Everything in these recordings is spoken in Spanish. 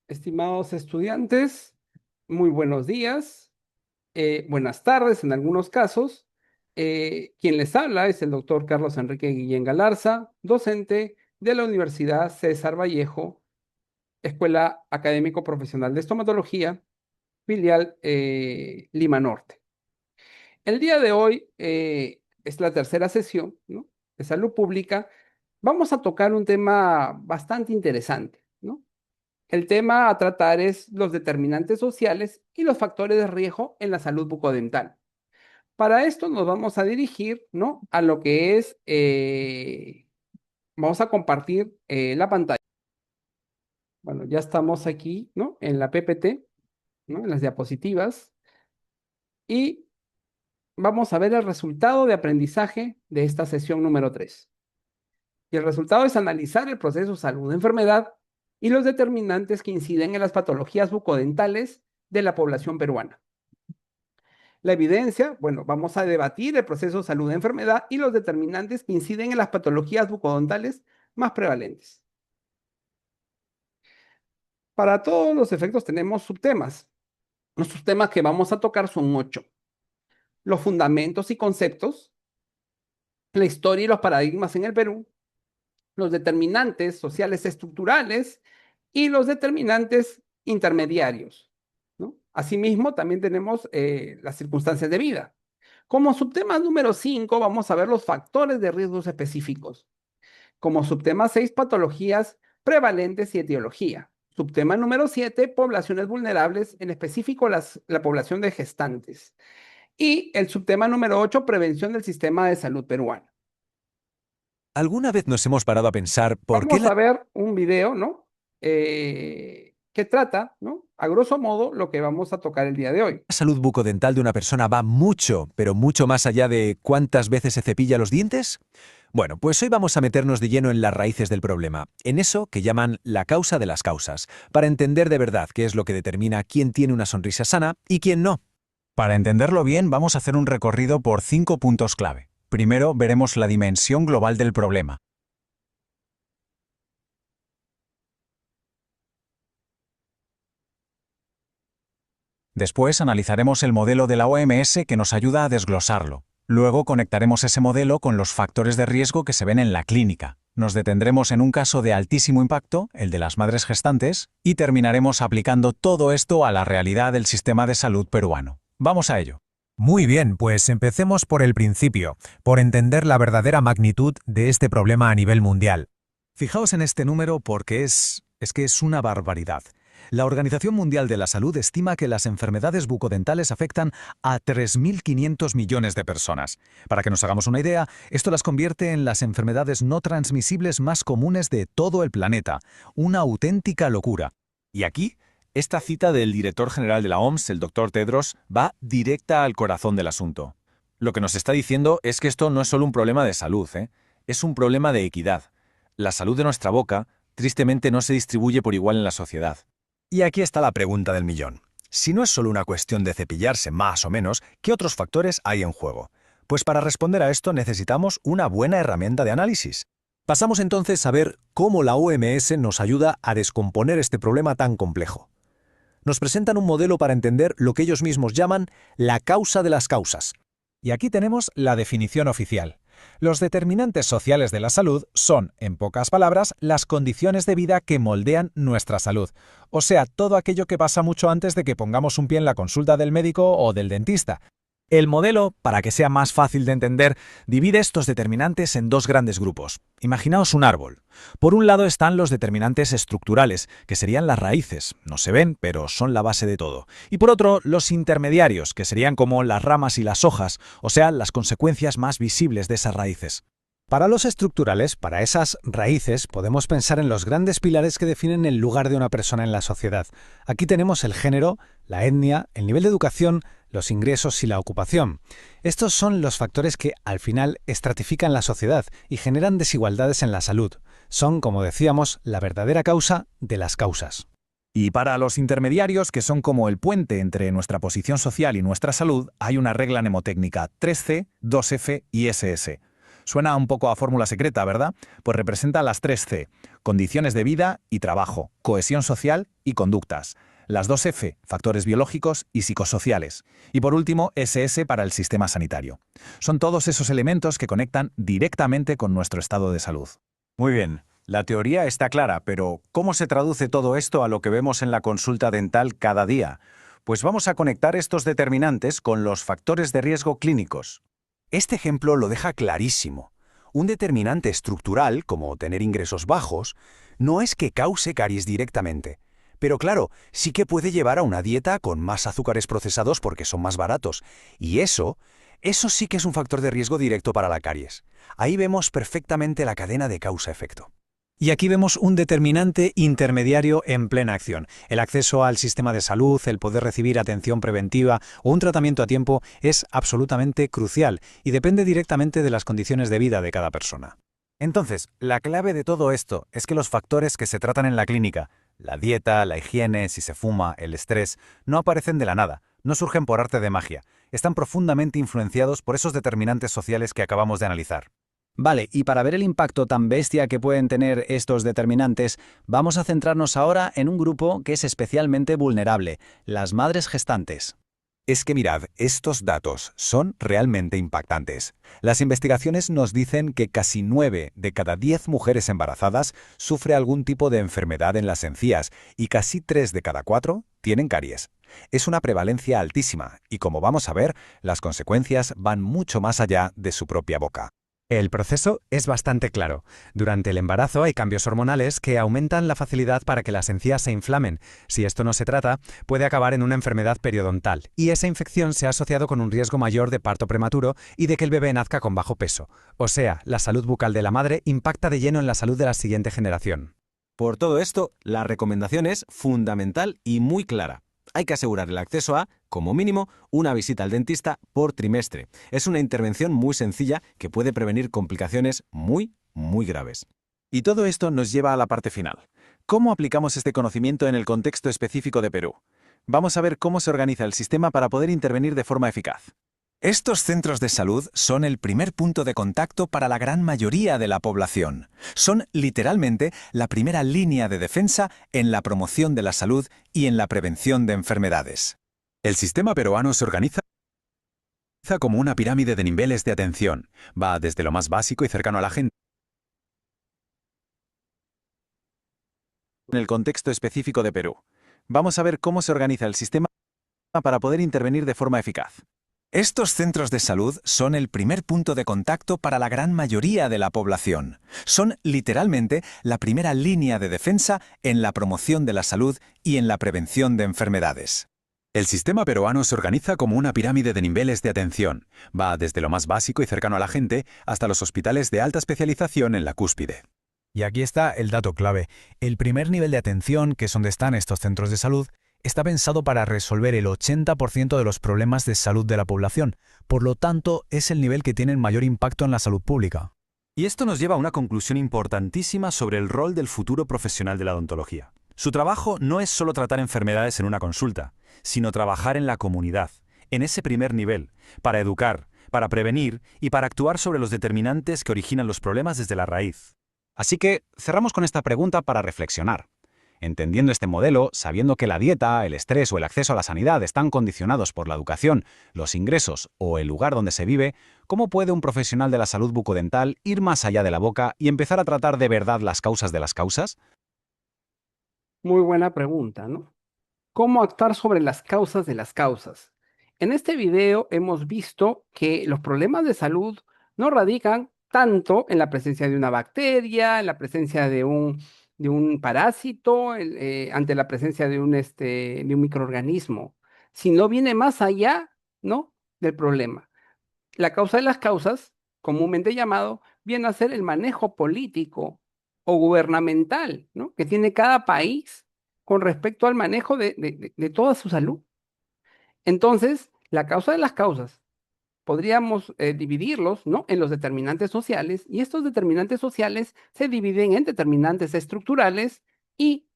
Estimados estudiantes, muy buenos días, buenas tardes en algunos casos. Quien les habla es el doctor Carlos Enrique Guillén Galarza, docente de la Universidad César Vallejo, Escuela Académico Profesional de Estomatología, filial Lima Norte. El día de hoy es la tercera sesión, ¿no?, de salud pública. Vamos a tocar un tema bastante interesante, ¿no? El tema a tratar es los determinantes sociales y los factores de riesgo en la salud bucodental. Para esto nos vamos a dirigir, ¿no?, a lo que es, vamos a compartir la pantalla. Bueno, ya estamos aquí, ¿no?, en la PPT, ¿no?, en las diapositivas, y vamos a ver el resultado de aprendizaje de esta sesión número 3. Y el resultado es analizar el proceso salud-enfermedad y los determinantes que inciden en las patologías bucodentales de la población peruana. La evidencia, bueno, vamos a debatir el proceso salud-enfermedad y los determinantes que inciden en las patologías bucodontales más prevalentes. Para todos los efectos tenemos subtemas. Los subtemas que vamos a tocar son 8. Los fundamentos y conceptos, la historia y los paradigmas en el Perú, los determinantes sociales estructurales y los determinantes intermediarios, ¿no? Asimismo, también tenemos las circunstancias de vida. Como subtema número 5, vamos a ver los factores de riesgos específicos. Como subtema 6, patologías prevalentes y etiología. Subtema número 7, poblaciones vulnerables, en específico la población de gestantes. Y el subtema número 8, prevención del sistema de salud peruano. ¿Alguna vez nos hemos parado a pensar por qué Vamos la a ver un video, ¿no? Que trata, ¿no?, a grosso modo, lo que vamos a tocar el día de hoy. salud bucodental de una persona va mucho, pero mucho más allá de cuántas veces se cepilla los dientes? Bueno, pues hoy vamos a meternos de lleno en las raíces del problema, en eso que llaman la causa de las causas, para entender de verdad qué es lo que determina quién tiene una sonrisa sana y quién no. Para entenderlo bien, vamos a hacer un recorrido por 5 puntos clave. Primero, veremos la dimensión global del problema. Después, analizaremos el modelo de la OMS que nos ayuda a desglosarlo. Luego, conectaremos ese modelo con los factores de riesgo que se ven en la clínica. Nos detendremos en un caso de altísimo impacto, el de las madres gestantes, y terminaremos aplicando todo esto a la realidad del sistema de salud peruano. Vamos a ello. Muy bien, pues empecemos por el principio, por entender la verdadera magnitud de este problema a nivel mundial. Fijaos en este número porque es que es una barbaridad. La Organización Mundial de la Salud estima que las enfermedades bucodentales afectan a 3.500 millones de personas. Para que nos hagamos una idea, esto las convierte en las enfermedades no transmisibles más comunes de todo el planeta. Una auténtica locura. Y aquí, esta cita del director general de la OMS, el doctor Tedros, va directa al corazón del asunto. Lo que nos está diciendo es que esto no es solo un problema de salud, es un problema de equidad. La salud de nuestra boca, tristemente, no se distribuye por igual en la sociedad. Y aquí está la pregunta del millón. Si no es solo una cuestión de cepillarse más o menos, ¿qué otros factores hay en juego? Pues para responder a esto necesitamos una buena herramienta de análisis. Pasamos entonces a ver cómo la OMS nos ayuda a descomponer este problema tan complejo. Nos presentan un modelo para entender lo que ellos mismos llaman la causa de las causas. Y aquí tenemos la definición oficial. Los determinantes sociales de la salud son, en pocas palabras, las condiciones de vida que moldean nuestra salud. O sea, todo aquello que pasa mucho antes de que pongamos un pie en la consulta del médico o del dentista. El modelo, para que sea más fácil de entender, divide estos determinantes en dos grandes grupos. Imaginaos un árbol. Por un lado están los determinantes estructurales, que serían las raíces. No se ven, pero son la base de todo. Y por otro, los intermediarios, que serían como las ramas y las hojas, o sea, las consecuencias más visibles de esas raíces. Para los estructurales, para esas raíces, podemos pensar en los grandes pilares que definen el lugar de una persona en la sociedad. Aquí tenemos el género, la etnia, el nivel de educación, los ingresos y la ocupación. Estos son los factores que, al final, estratifican la sociedad y generan desigualdades en la salud. Son, como decíamos, la verdadera causa de las causas. Y para los intermediarios, que son como el puente entre nuestra posición social y nuestra salud, hay una regla mnemotécnica 3C, 2F y SS. Suena un poco a fórmula secreta, ¿verdad? Pues representa las 3 C: condiciones de vida y trabajo, cohesión social y conductas. Las 2 F, factores biológicos y psicosociales. Y por último, SS para el sistema sanitario. Son todos esos elementos que conectan directamente con nuestro estado de salud. Muy bien, la teoría está clara, pero ¿cómo se traduce todo esto a lo que vemos en la consulta dental cada día? Pues vamos a conectar estos determinantes con los factores de riesgo clínicos. Este ejemplo lo deja clarísimo. Un determinante estructural, como tener ingresos bajos, no es que cause caries directamente. Pero claro, sí que puede llevar a una dieta con más azúcares procesados porque son más baratos. Y eso sí que es un factor de riesgo directo para la caries. Ahí vemos perfectamente la cadena de causa-efecto. Y aquí vemos un determinante intermediario en plena acción. El acceso al sistema de salud, el poder recibir atención preventiva o un tratamiento a tiempo es absolutamente crucial y depende directamente de las condiciones de vida de cada persona. Entonces, la clave de todo esto es que los factores que se tratan en la clínica, la dieta, la higiene, si se fuma, el estrés, no aparecen de la nada, no surgen por arte de magia, están profundamente influenciados por esos determinantes sociales que acabamos de analizar. Vale, y para ver el impacto tan bestia que pueden tener estos determinantes, vamos a centrarnos ahora en un grupo que es especialmente vulnerable, las madres gestantes. Es que mirad, estos datos son realmente impactantes. Las investigaciones nos dicen que casi 9 de cada 10 mujeres embarazadas sufre algún tipo de enfermedad en las encías y casi 3 de cada 4 tienen caries. Es una prevalencia altísima y, como vamos a ver, las consecuencias van mucho más allá de su propia boca. El proceso es bastante claro. Durante el embarazo hay cambios hormonales que aumentan la facilidad para que las encías se inflamen. Si esto no se trata, puede acabar en una enfermedad periodontal, y esa infección se ha asociado con un riesgo mayor de parto prematuro y de que el bebé nazca con bajo peso. O sea, la salud bucal de la madre impacta de lleno en la salud de la siguiente generación. Por todo esto, la recomendación es fundamental y muy clara. Hay que asegurar el acceso a, como mínimo, una visita al dentista por trimestre. Es una intervención muy sencilla que puede prevenir complicaciones muy, muy graves. Y todo esto nos lleva a la parte final. ¿Cómo aplicamos este conocimiento en el contexto específico de Perú? Vamos a ver cómo se organiza el sistema para poder intervenir de forma eficaz. Estos centros de salud son el primer punto de contacto para la gran mayoría de la población. Son literalmente la primera línea de defensa en la promoción de la salud y en la prevención de enfermedades. El sistema peruano se organiza como una pirámide de niveles de atención. Va desde lo más básico y cercano a la gente. En el contexto específico de Perú, vamos a ver cómo se organiza el sistema para poder intervenir de forma eficaz. Estos centros de salud son el primer punto de contacto para la gran mayoría de la población. Son literalmente la primera línea de defensa en la promoción de la salud y en la prevención de enfermedades. El sistema peruano se organiza como una pirámide de niveles de atención. Va desde lo más básico y cercano a la gente hasta los hospitales de alta especialización en la cúspide. Y aquí está el dato clave. El primer nivel de atención, que es donde están estos centros de salud, está pensado para resolver el 80% de los problemas de salud de la población. Por lo tanto, es el nivel que tiene el mayor impacto en la salud pública. Y esto nos lleva a una conclusión importantísima sobre el rol del futuro profesional de la odontología. Su trabajo no es solo tratar enfermedades en una consulta, sino trabajar en la comunidad, en ese primer nivel, para educar, para prevenir y para actuar sobre los determinantes que originan los problemas desde la raíz. Así que cerramos con esta pregunta para reflexionar. Entendiendo este modelo, sabiendo que la dieta, el estrés o el acceso a la sanidad están condicionados por la educación, los ingresos o el lugar donde se vive, ¿cómo puede un profesional de la salud bucodental ir más allá de la boca y empezar a tratar de verdad las causas de las causas? Muy buena pregunta, ¿no? ¿Cómo actuar sobre las causas de las causas? En este video hemos visto que los problemas de salud no radican tanto en la presencia de una bacteria, en la presencia de un parásito, ante la presencia de un microorganismo, sino viene más allá, ¿no? Del problema. La causa de las causas, comúnmente llamado, viene a ser el manejo político o gubernamental, ¿no? Que tiene cada país con respecto al manejo de toda su salud. Entonces, la causa de las causas, podríamos dividirlos, ¿no? En los determinantes sociales, y estos determinantes sociales se dividen en determinantes estructurales y,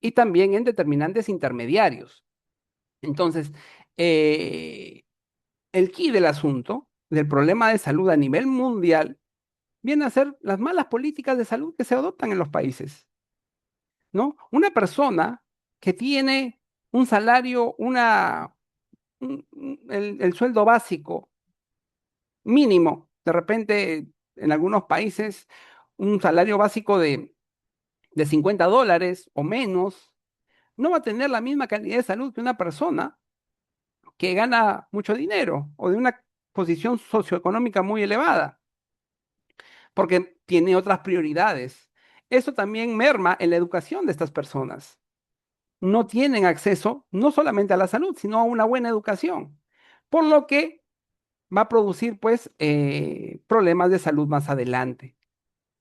y también en determinantes intermediarios. Entonces, el key del asunto, del problema de salud a nivel mundial, viene a ser las malas políticas de salud que se adoptan en los países, ¿no? Una persona que tiene un salario, el sueldo básico mínimo, de repente en algunos países un salario básico de $50 o menos, no va a tener la misma calidad de salud que una persona que gana mucho dinero o de una posición socioeconómica muy elevada, porque tiene otras prioridades. Eso también merma en la educación de estas personas. No tienen acceso no solamente a la salud, sino a una buena educación, por lo que va a producir pues problemas de salud más adelante.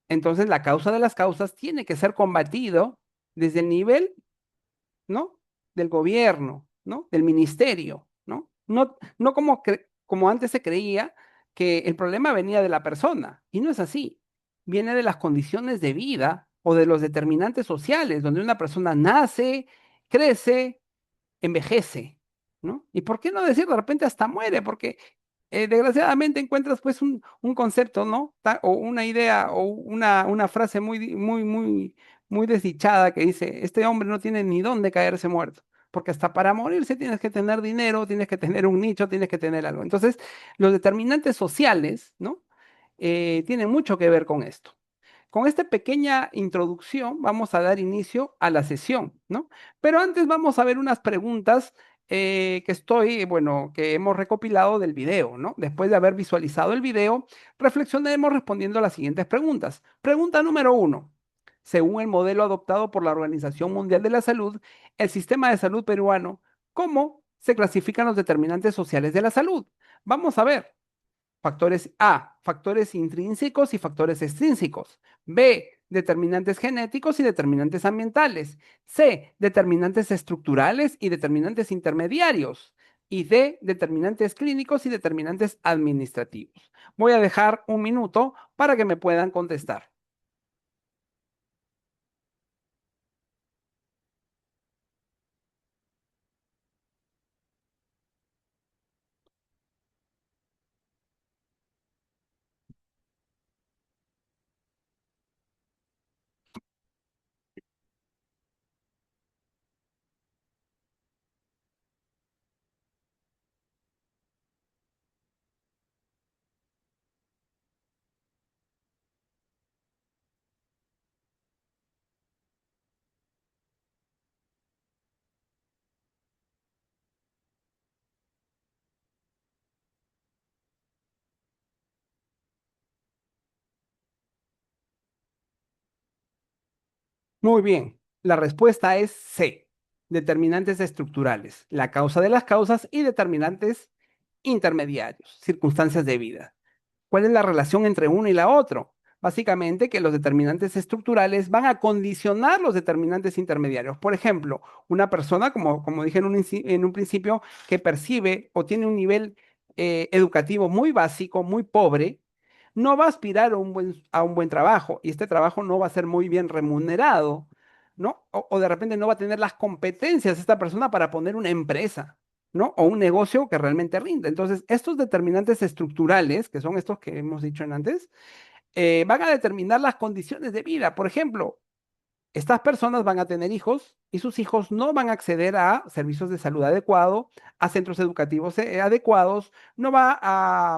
Entonces la causa de las causas tiene que ser combatido desde el nivel, ¿no? Del gobierno, ¿no? Del ministerio, ¿no? No como, como antes se creía que el problema venía de la persona, y no es así. Viene de las condiciones de vida o de los determinantes sociales, donde una persona nace, crece, envejece, ¿no? Y por qué no decir de repente hasta muere, porque desgraciadamente encuentras pues un concepto, ¿no? O una idea o una frase muy desdichada que dice, este hombre no tiene ni dónde caerse muerto, porque hasta para morirse tienes que tener dinero, tienes que tener un nicho, tienes que tener algo. Entonces, los determinantes sociales, ¿no? Tienen mucho que ver con esto. Con esta pequeña introducción vamos a dar inicio a la sesión, ¿no? Pero antes vamos a ver unas preguntas bueno, que hemos recopilado del video, ¿no? Después de haber visualizado el video, reflexionemos respondiendo a las siguientes preguntas. Pregunta número 1. Según el modelo adoptado por la Organización Mundial de la Salud, el sistema de salud peruano, ¿cómo se clasifican los determinantes sociales de la salud? Vamos a ver. Factores A, factores intrínsecos y factores extrínsecos. B, determinantes genéticos y determinantes ambientales. C, determinantes estructurales y determinantes intermediarios. Y D, determinantes clínicos y determinantes administrativos. Voy a dejar un minuto para que me puedan contestar. Muy bien, la respuesta es C, determinantes estructurales, la causa de las causas y determinantes intermediarios, circunstancias de vida. ¿Cuál es la relación entre uno y la otro? Básicamente que los determinantes estructurales van a condicionar los determinantes intermediarios. Por ejemplo, una persona, como dije en un principio, que percibe o tiene un nivel educativo muy básico, muy pobre, no va a aspirar a un buen trabajo y este trabajo no va a ser muy bien remunerado, ¿no? O de repente no va a tener las competencias esta persona para poner una empresa, ¿no? O un negocio que realmente rinde. Entonces, estos determinantes estructurales, que son estos que hemos dicho en antes, van a determinar las condiciones de vida. Por ejemplo, estas personas van a tener hijos y sus hijos no van a acceder a servicios de salud adecuado, a centros educativos adecuados, no va a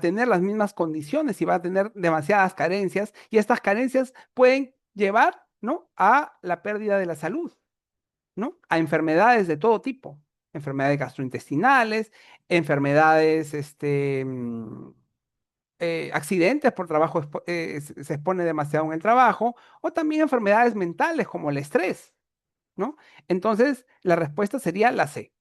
tener las mismas condiciones y va a tener demasiadas carencias y estas carencias pueden llevar, ¿no? A la pérdida de la salud, ¿no? A enfermedades de todo tipo, enfermedades gastrointestinales, enfermedades, accidentes por trabajo, se expone demasiado en el trabajo, o también enfermedades mentales como el estrés, ¿no? Entonces, la respuesta sería la C.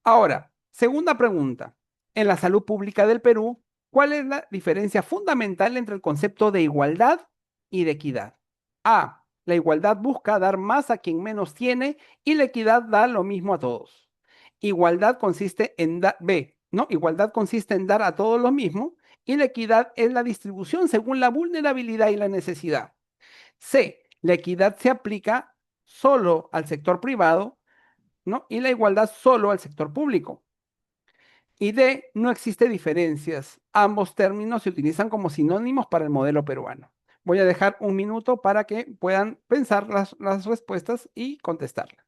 Ahora, segunda pregunta. En la salud pública del Perú, ¿cuál es la diferencia fundamental entre el concepto de igualdad y de equidad? A. La igualdad busca dar más a quien menos tiene y la equidad da lo mismo a todos. Igualdad consiste en dar, B, ¿no? Igualdad consiste en dar a todos lo mismo y la equidad es la distribución según la vulnerabilidad y la necesidad. C. La equidad se aplica solo al sector privado, ¿no? Y la igualdad solo al sector público. Y D, no existe diferencias. Ambos términos se utilizan como sinónimos para el modelo peruano. Voy a dejar un minuto para que puedan pensar las respuestas y contestarlas.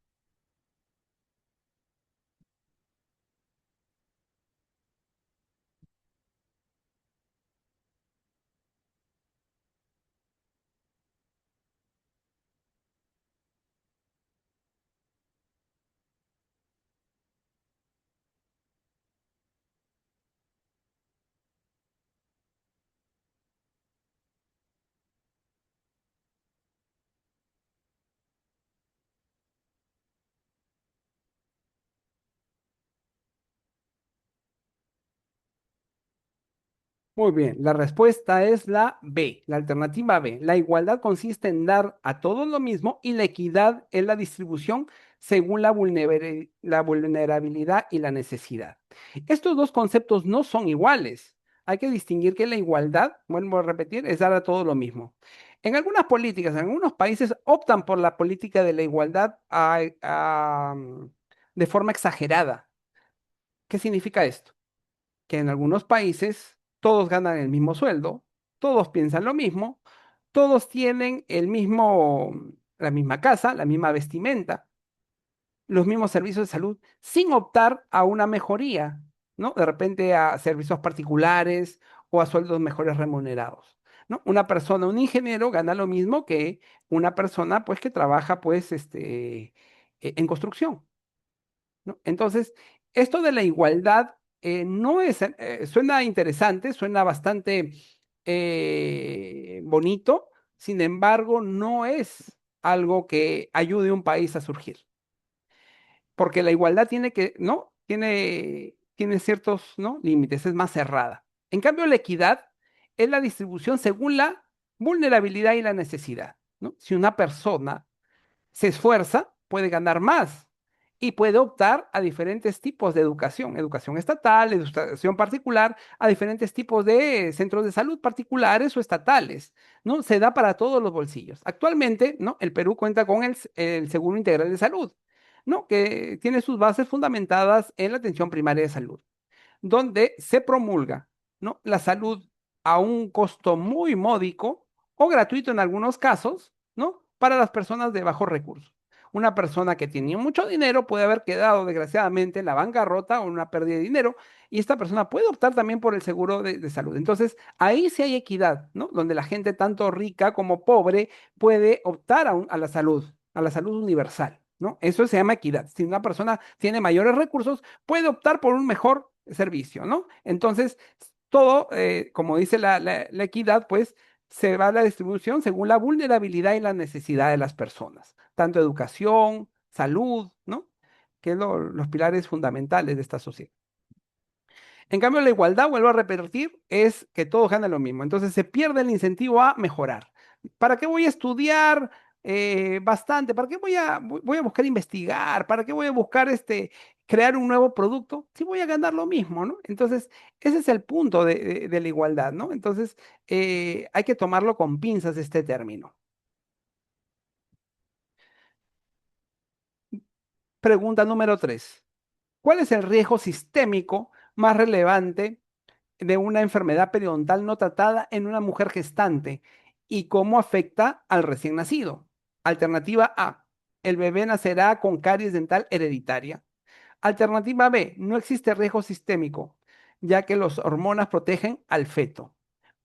Muy bien, la respuesta es la B, la alternativa B. La igualdad consiste en dar a todos lo mismo y la equidad es la distribución según la vulnerabilidad y la necesidad. Estos dos conceptos no son iguales. Hay que distinguir que la igualdad, vuelvo a repetir, es dar a todos lo mismo. En algunas políticas, en algunos países optan por la política de la igualdad de forma exagerada. ¿Qué significa esto? Que en algunos países todos ganan el mismo sueldo, todos piensan lo mismo, todos tienen la misma casa, la misma vestimenta, los mismos servicios de salud, sin optar a una mejoría, ¿no? De repente a servicios particulares o a sueldos mejores remunerados, ¿no? Una persona, un ingeniero gana lo mismo que una persona, pues, que trabaja, pues, en construcción. ¿No? Entonces, esto de la igualdad no es, suena interesante, suena bastante bonito, sin embargo, no es algo que ayude a un país a surgir, porque la igualdad tiene que, ¿no? Tiene ciertos, ¿no? límites, es más cerrada. En cambio, la equidad es la distribución según la vulnerabilidad y la necesidad, ¿no? Si una persona se esfuerza, puede ganar más y puede optar a diferentes tipos de educación, educación estatal, educación particular, a diferentes tipos de centros de salud particulares o estatales, ¿no? Se da para todos los bolsillos. Actualmente, ¿no? El Perú cuenta con el Seguro Integral de Salud, ¿no? Que tiene sus bases fundamentadas en la atención primaria de salud donde se promulga, ¿no? la salud a un costo muy módico o gratuito en algunos casos, ¿no? Para las personas de bajos recursos. Una persona que tenía mucho dinero puede haber quedado desgraciadamente en la bancarrota o en una pérdida de dinero y esta persona puede optar también por el seguro de salud. Entonces, ahí sí hay equidad, ¿no? Donde la gente tanto rica como pobre puede optar a la salud universal, ¿no? Eso se llama equidad. Si una persona tiene mayores recursos, puede optar por un mejor servicio, ¿no? Entonces, todo, como dice la equidad, pues se va a la distribución según la vulnerabilidad y la necesidad de las personas, tanto educación, salud, ¿no? Que es los pilares fundamentales de esta sociedad. En cambio, la igualdad, vuelvo a repetir, es que todos ganan lo mismo. Entonces se pierde el incentivo a mejorar. ¿Para qué voy a estudiar bastante? ¿Para qué voy a buscar investigar? ¿Para qué voy a buscar crear un nuevo producto? Si voy a ganar lo mismo, ¿no? Entonces, ese es el punto de la igualdad, ¿no? Entonces, hay que tomarlo con pinzas este término. Pregunta número 3. ¿Cuál es el riesgo sistémico más relevante de una enfermedad periodontal no tratada en una mujer gestante y cómo afecta al recién nacido? Alternativa A, el bebé nacerá con caries dental hereditaria. Alternativa B, no existe riesgo sistémico, ya que las hormonas protegen al feto.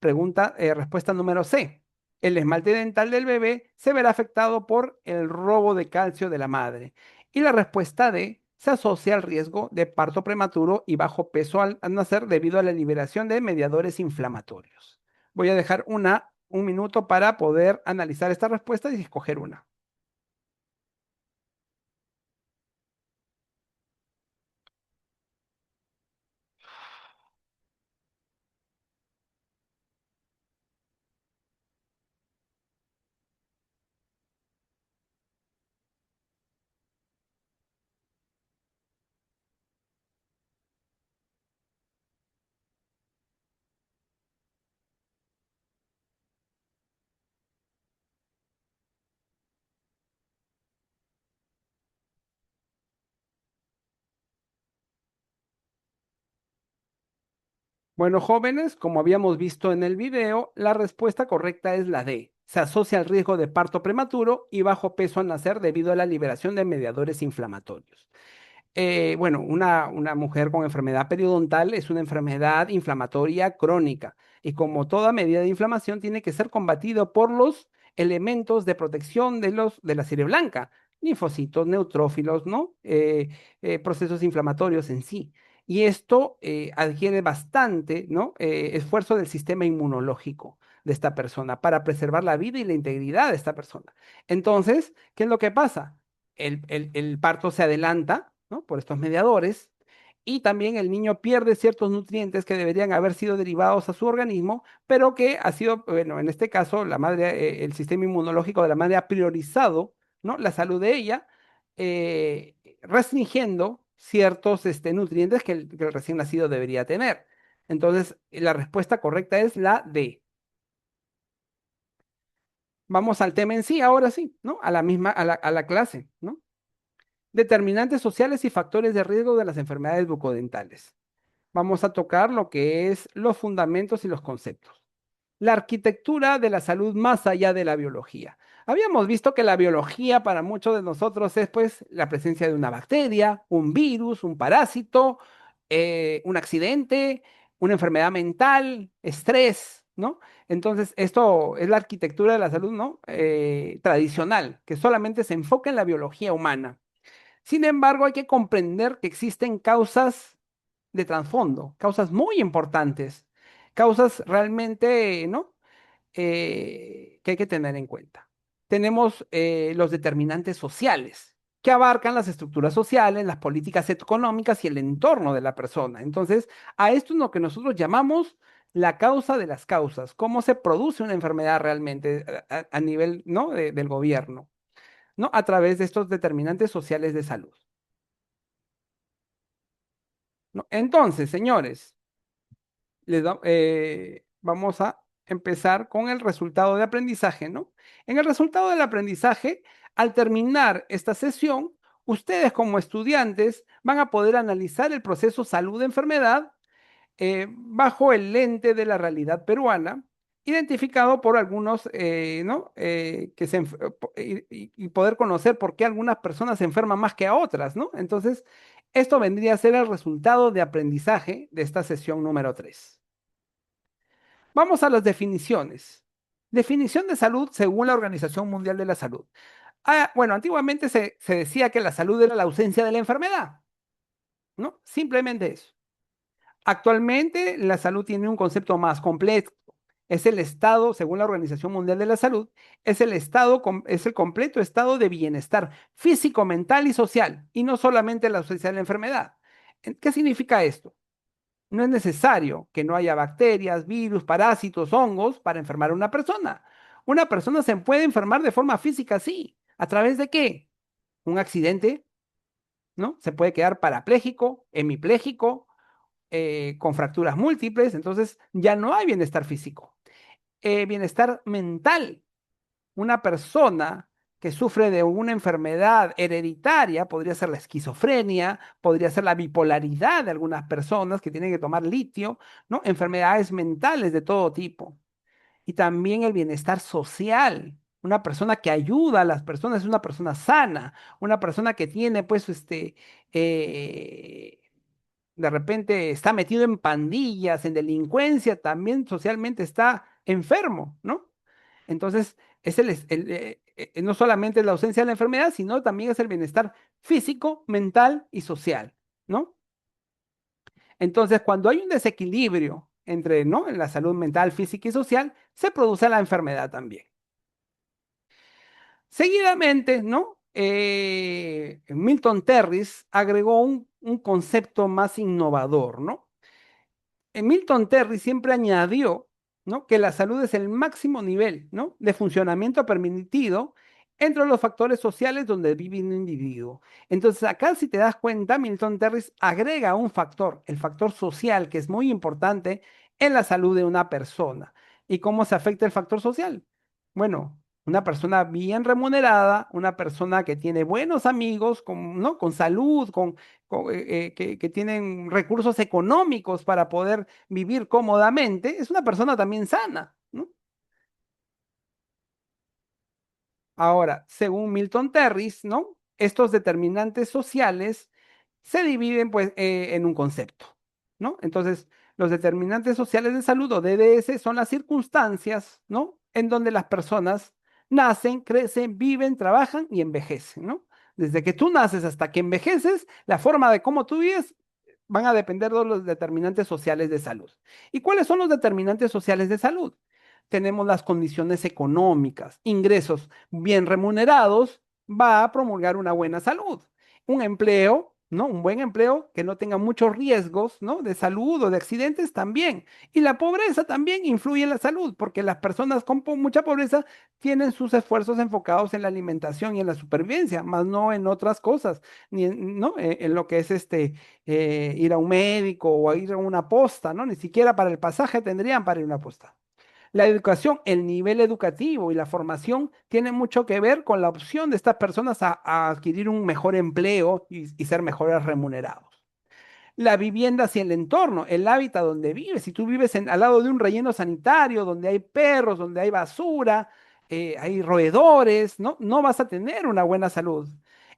Respuesta número C, el esmalte dental del bebé se verá afectado por el robo de calcio de la madre. Y la respuesta D, se asocia al riesgo de parto prematuro y bajo peso al nacer debido a la liberación de mediadores inflamatorios. Voy a dejar un minuto para poder analizar esta respuesta y escoger una. Bueno, jóvenes, como habíamos visto en el video, la respuesta correcta es la D. Se asocia al riesgo de parto prematuro y bajo peso al nacer debido a la liberación de mediadores inflamatorios. Bueno, una mujer con enfermedad periodontal es una enfermedad inflamatoria crónica y como toda medida de inflamación tiene que ser combatido por los elementos de protección de la serie blanca, linfocitos, neutrófilos, ¿no? Procesos inflamatorios en sí. Y esto adquiere bastante, ¿no? Esfuerzo del sistema inmunológico de esta persona para preservar la vida y la integridad de esta persona. Entonces, ¿qué es lo que pasa? El parto se adelanta, ¿no? Por estos mediadores y también el niño pierde ciertos nutrientes que deberían haber sido derivados a su organismo, pero que ha sido, bueno, en este caso, la madre, el sistema inmunológico de la madre ha priorizado, ¿no? La salud de ella, restringiendo ciertos nutrientes que el recién nacido debería tener. Entonces, la respuesta correcta es la D. Vamos al tema en sí, ahora sí, ¿no? A la misma, a la clase, ¿no? Determinantes sociales y factores de riesgo de las enfermedades bucodentales. Vamos a tocar lo que es los fundamentos y los conceptos. La arquitectura de la salud más allá de la biología. Habíamos visto que la biología para muchos de nosotros es pues la presencia de una bacteria, un virus, un parásito, un accidente, una enfermedad mental, estrés, ¿no? Entonces, esto es la arquitectura de la salud, ¿no? Tradicional, que solamente se enfoca en la biología humana. Sin embargo, hay que comprender que existen causas de trasfondo, causas muy importantes, causas realmente, ¿no? Que hay que tener en cuenta. Tenemos los determinantes sociales, que abarcan las estructuras sociales, las políticas económicas y el entorno de la persona. Entonces, a esto es lo que nosotros llamamos la causa de las causas, cómo se produce una enfermedad realmente a nivel, ¿no? Del gobierno, ¿no? A través de estos determinantes sociales de salud. ¿No? Entonces, señores, vamos a empezar con el resultado de aprendizaje, ¿no? En el resultado del aprendizaje, al terminar esta sesión, ustedes como estudiantes van a poder analizar el proceso salud-enfermedad bajo el lente de la realidad peruana, identificado por algunos, ¿no? Y poder conocer por qué algunas personas se enferman más que a otras, ¿no? Entonces, esto vendría a ser el resultado de aprendizaje de esta sesión número 3. Vamos a las definiciones. Definición de salud según la Organización Mundial de la Salud. Bueno, antiguamente se decía que la salud era la ausencia de la enfermedad, ¿no? Simplemente eso. Actualmente, la salud tiene un concepto más completo. Es el estado, según la Organización Mundial de la Salud, es el estado, es el completo estado de bienestar físico, mental y social, y no solamente la ausencia de la enfermedad. ¿Qué significa esto? No es necesario que no haya bacterias, virus, parásitos, hongos para enfermar a una persona. Una persona se puede enfermar de forma física, sí. ¿A través de qué? Un accidente, ¿no? Se puede quedar parapléjico, hemipléjico, con fracturas múltiples, entonces ya no hay bienestar físico. Bienestar mental. Una persona que sufre de una enfermedad hereditaria, podría ser la esquizofrenia, podría ser la bipolaridad de algunas personas que tienen que tomar litio, ¿no? Enfermedades mentales de todo tipo. Y también el bienestar social. Una persona que ayuda a las personas es una persona sana, una persona que tiene, pues, eh, de repente está metido en pandillas, en delincuencia, también socialmente está enfermo, ¿no? Entonces, es no solamente es la ausencia de la enfermedad, sino también es el bienestar físico, mental y social, ¿no? Entonces, cuando hay un desequilibrio entre, ¿no? La salud mental, física y social, se produce la enfermedad también. Seguidamente, ¿no? Milton Terris agregó un concepto más innovador, ¿no? Milton Terry siempre añadió, ¿no? Que la salud es el máximo nivel, ¿no? De funcionamiento permitido entre los factores sociales donde vive un individuo. Entonces, acá si te das cuenta, Milton Terry agrega un factor, el factor social, que es muy importante en la salud de una persona. ¿Y cómo se afecta el factor social? Bueno, Una persona bien remunerada, una persona que tiene buenos amigos, ¿no? Con salud, que tienen recursos económicos para poder vivir cómodamente, es una persona también sana, ¿no? Ahora, según Milton Terris, ¿no? Estos determinantes sociales se dividen pues en un concepto, ¿no? Entonces, los determinantes sociales de salud o DDS son las circunstancias, ¿no? En donde las personas nacen, crecen, viven, trabajan y envejecen, ¿no? Desde que tú naces hasta que envejeces, la forma de cómo tú vives van a depender de los determinantes sociales de salud. ¿Y cuáles son los determinantes sociales de salud? Tenemos las condiciones económicas, ingresos bien remunerados, va a promulgar una buena salud. Un empleo, ¿no? Un buen empleo que no tenga muchos riesgos, ¿no? De salud o de accidentes también. Y la pobreza también influye en la salud, porque las personas con mucha pobreza tienen sus esfuerzos enfocados en la alimentación y en la supervivencia, más no en otras cosas, ni en, ¿no? En lo que es ir a un médico o a ir a una posta, ¿no? Ni siquiera para el pasaje tendrían para ir a una posta. La educación, el nivel educativo y la formación tienen mucho que ver con la opción de estas personas a adquirir un mejor empleo y ser mejores remunerados. La vivienda hacia el entorno, el hábitat donde vives. Si tú vives al lado de un relleno sanitario, donde hay perros, donde hay basura, hay roedores, ¿no? No vas a tener una buena salud.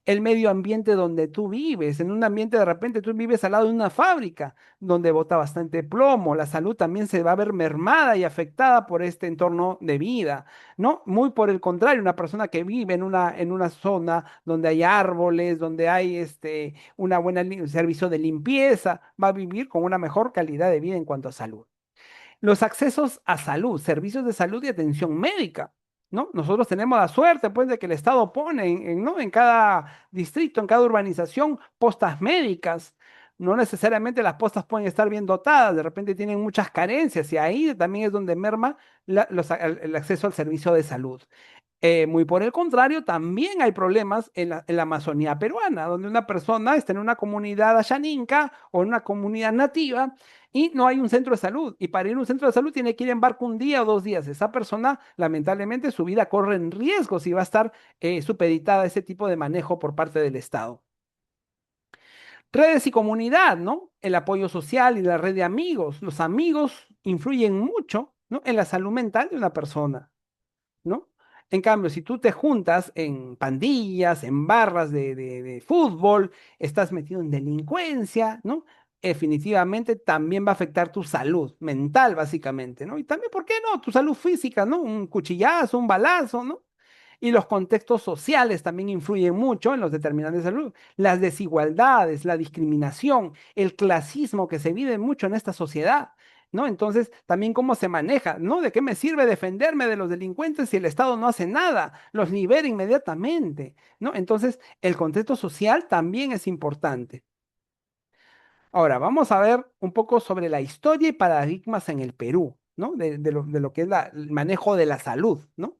El medio ambiente donde tú vives, en un ambiente de repente tú vives al lado de una fábrica donde bota bastante plomo, la salud también se va a ver mermada y afectada por este entorno de vida, ¿no? Muy por el contrario, una persona que vive en una zona donde hay árboles, donde hay una buena servicio de limpieza, va a vivir con una mejor calidad de vida en cuanto a salud. Los accesos a salud, servicios de salud y atención médica, ¿no? Nosotros tenemos la suerte, pues, de que el Estado pone ¿no? En cada distrito, en cada urbanización, postas médicas. No necesariamente las postas pueden estar bien dotadas, de repente tienen muchas carencias y ahí también es donde merma el acceso al servicio de salud. Muy por el contrario, también hay problemas en la Amazonía peruana, donde una persona está en una comunidad ayaninca o en una comunidad nativa y no hay un centro de salud. Y para ir a un centro de salud tiene que ir en barco un día o 2 días. Esa persona, lamentablemente, su vida corre en riesgo si va a estar supeditada a ese tipo de manejo por parte del Estado. Redes y comunidad, ¿no? El apoyo social y la red de amigos. Los amigos influyen mucho, ¿no? En la salud mental de una persona. ¿No? En cambio, si tú te juntas en pandillas, en barras de fútbol, estás metido en delincuencia, ¿no? Definitivamente también va a afectar tu salud mental, básicamente, ¿no? Y también, ¿por qué no? Tu salud física, ¿no? Un cuchillazo, un balazo, ¿no? Y los contextos sociales también influyen mucho en los determinantes de salud. Las desigualdades, la discriminación, el clasismo que se vive mucho en esta sociedad, ¿no? Entonces, también cómo se maneja, ¿no? ¿De qué me sirve defenderme de los delincuentes si el Estado no hace nada? Los libera inmediatamente, ¿no? Entonces, el contexto social también es importante. Ahora, vamos a ver un poco sobre la historia y paradigmas en el Perú, ¿no? De lo que es el manejo de la salud, ¿no?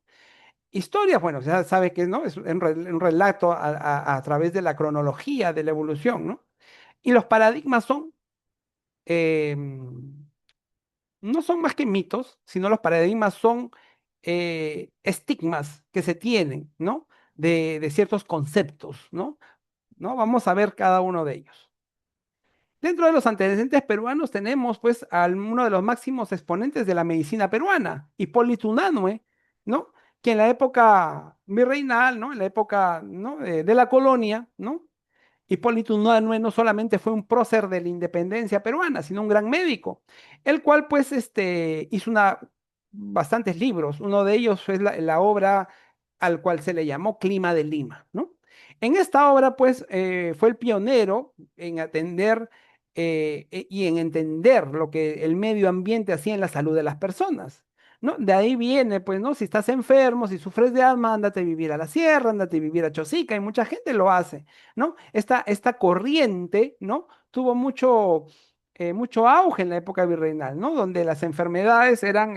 Historia, bueno, ya sabe que no, es un relato a través de la cronología de la evolución, ¿no? Y los paradigmas eh, no son más que mitos, sino los paradigmas son estigmas que se tienen, ¿no? De ciertos conceptos, ¿no? ¿No? Vamos a ver cada uno de ellos. Dentro de los antecedentes peruanos tenemos pues a uno de los máximos exponentes de la medicina peruana, Hipólito Unanue, ¿no? Que en la época virreinal, ¿no? En la época, ¿no? de la colonia, ¿no? Hipólito Unanue no solamente fue un prócer de la independencia peruana, sino un gran médico, el cual pues hizo bastantes libros. Uno de ellos es la obra al cual se le llamó Clima de Lima, ¿no? En esta obra pues fue el pionero en atender y en entender lo que el medio ambiente hacía en la salud de las personas. ¿No? De ahí viene, pues, ¿no? Si estás enfermo, si sufres de asma, ándate a vivir a la sierra, ándate a vivir a Chosica, y mucha gente lo hace. ¿No? Esta corriente, ¿no? Tuvo mucho auge en la época virreinal, ¿no? Donde las enfermedades eran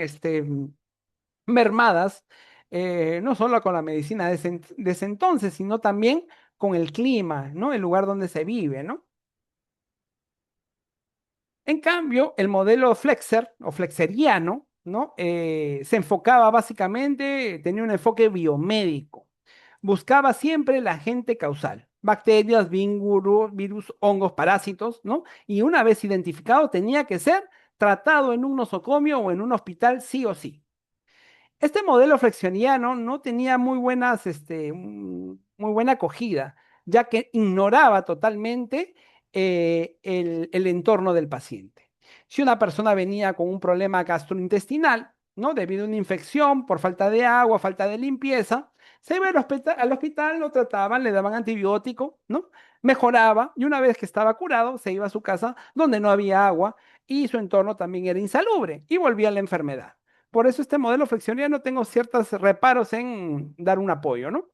mermadas, no solo con la medicina de ese entonces, sino también con el clima, ¿no? El lugar donde se vive, ¿no? En cambio, el modelo Flexer o flexeriano, ¿no? Se enfocaba básicamente, tenía un enfoque biomédico. Buscaba siempre el agente causal, bacterias, virus, hongos, parásitos, ¿no? Y una vez identificado, tenía que ser tratado en un nosocomio o en un hospital sí o sí. Este modelo flexioniano no tenía muy buena acogida, ya que ignoraba totalmente el entorno del paciente. Si una persona venía con un problema gastrointestinal, ¿no? Debido a una infección por falta de agua, falta de limpieza, se iba al hospital, lo trataban, le daban antibiótico, ¿no? Mejoraba y una vez que estaba curado, se iba a su casa donde no había agua y su entorno también era insalubre y volvía a la enfermedad. Por eso este modelo flexioniano tengo ciertos reparos en dar un apoyo, ¿no?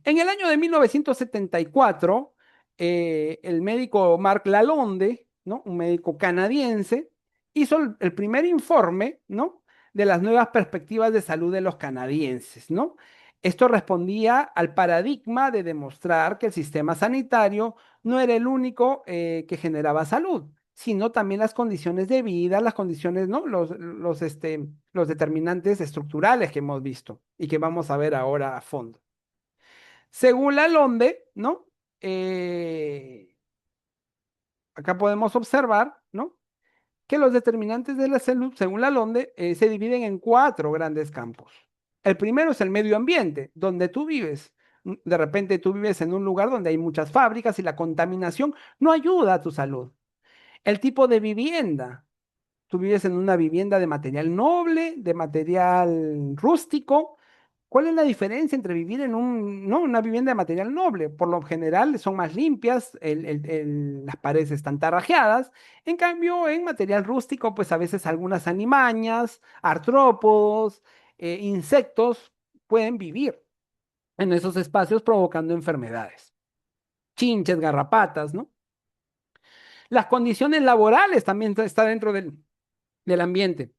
En el año de 1974, el médico Mark Lalonde, ¿no? Un médico canadiense, hizo el primer informe, ¿no? De las nuevas perspectivas de salud de los canadienses, ¿no? Esto respondía al paradigma de demostrar que el sistema sanitario no era el único que generaba salud, sino también las condiciones de vida, las condiciones, ¿no? Los determinantes estructurales que hemos visto y que vamos a ver ahora a fondo. Según la LONDE, ¿no? Eh, Acá podemos observar, ¿no? Que los determinantes de la salud, según la LONDE, se dividen en cuatro grandes campos. El primero es el medio ambiente, donde tú vives. De repente tú vives en un lugar donde hay muchas fábricas y la contaminación no ayuda a tu salud. El tipo de vivienda. Tú vives en una vivienda de material noble, de material rústico. ¿Cuál es la diferencia entre vivir en no, una vivienda de material noble? Por lo general son más limpias, las paredes están tarrajeadas. En cambio, en material rústico, pues a veces algunas alimañas, artrópodos, insectos pueden vivir en esos espacios provocando enfermedades. Chinches, garrapatas, ¿no? Las condiciones laborales también están dentro del ambiente,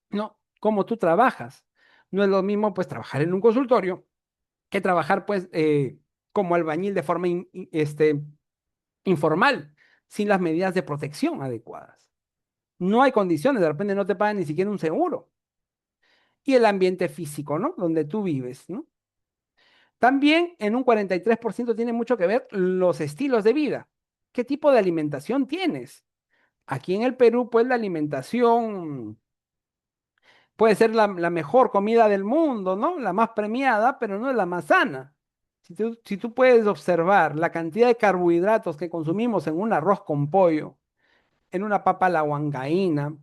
¿no? Cómo tú trabajas. No es lo mismo, pues, trabajar en un consultorio que trabajar, pues, como albañil de forma informal, sin las medidas de protección adecuadas. No hay condiciones, de repente no te pagan ni siquiera un seguro. Y el ambiente físico, ¿no? Donde tú vives, ¿no? También en un 43% tiene mucho que ver los estilos de vida. ¿Qué tipo de alimentación tienes? Aquí en el Perú, pues, la alimentación puede ser la mejor comida del mundo, ¿no? La más premiada, pero no es la más sana. Si tú puedes observar la cantidad de carbohidratos que consumimos en un arroz con pollo, en una papa a la huancaína,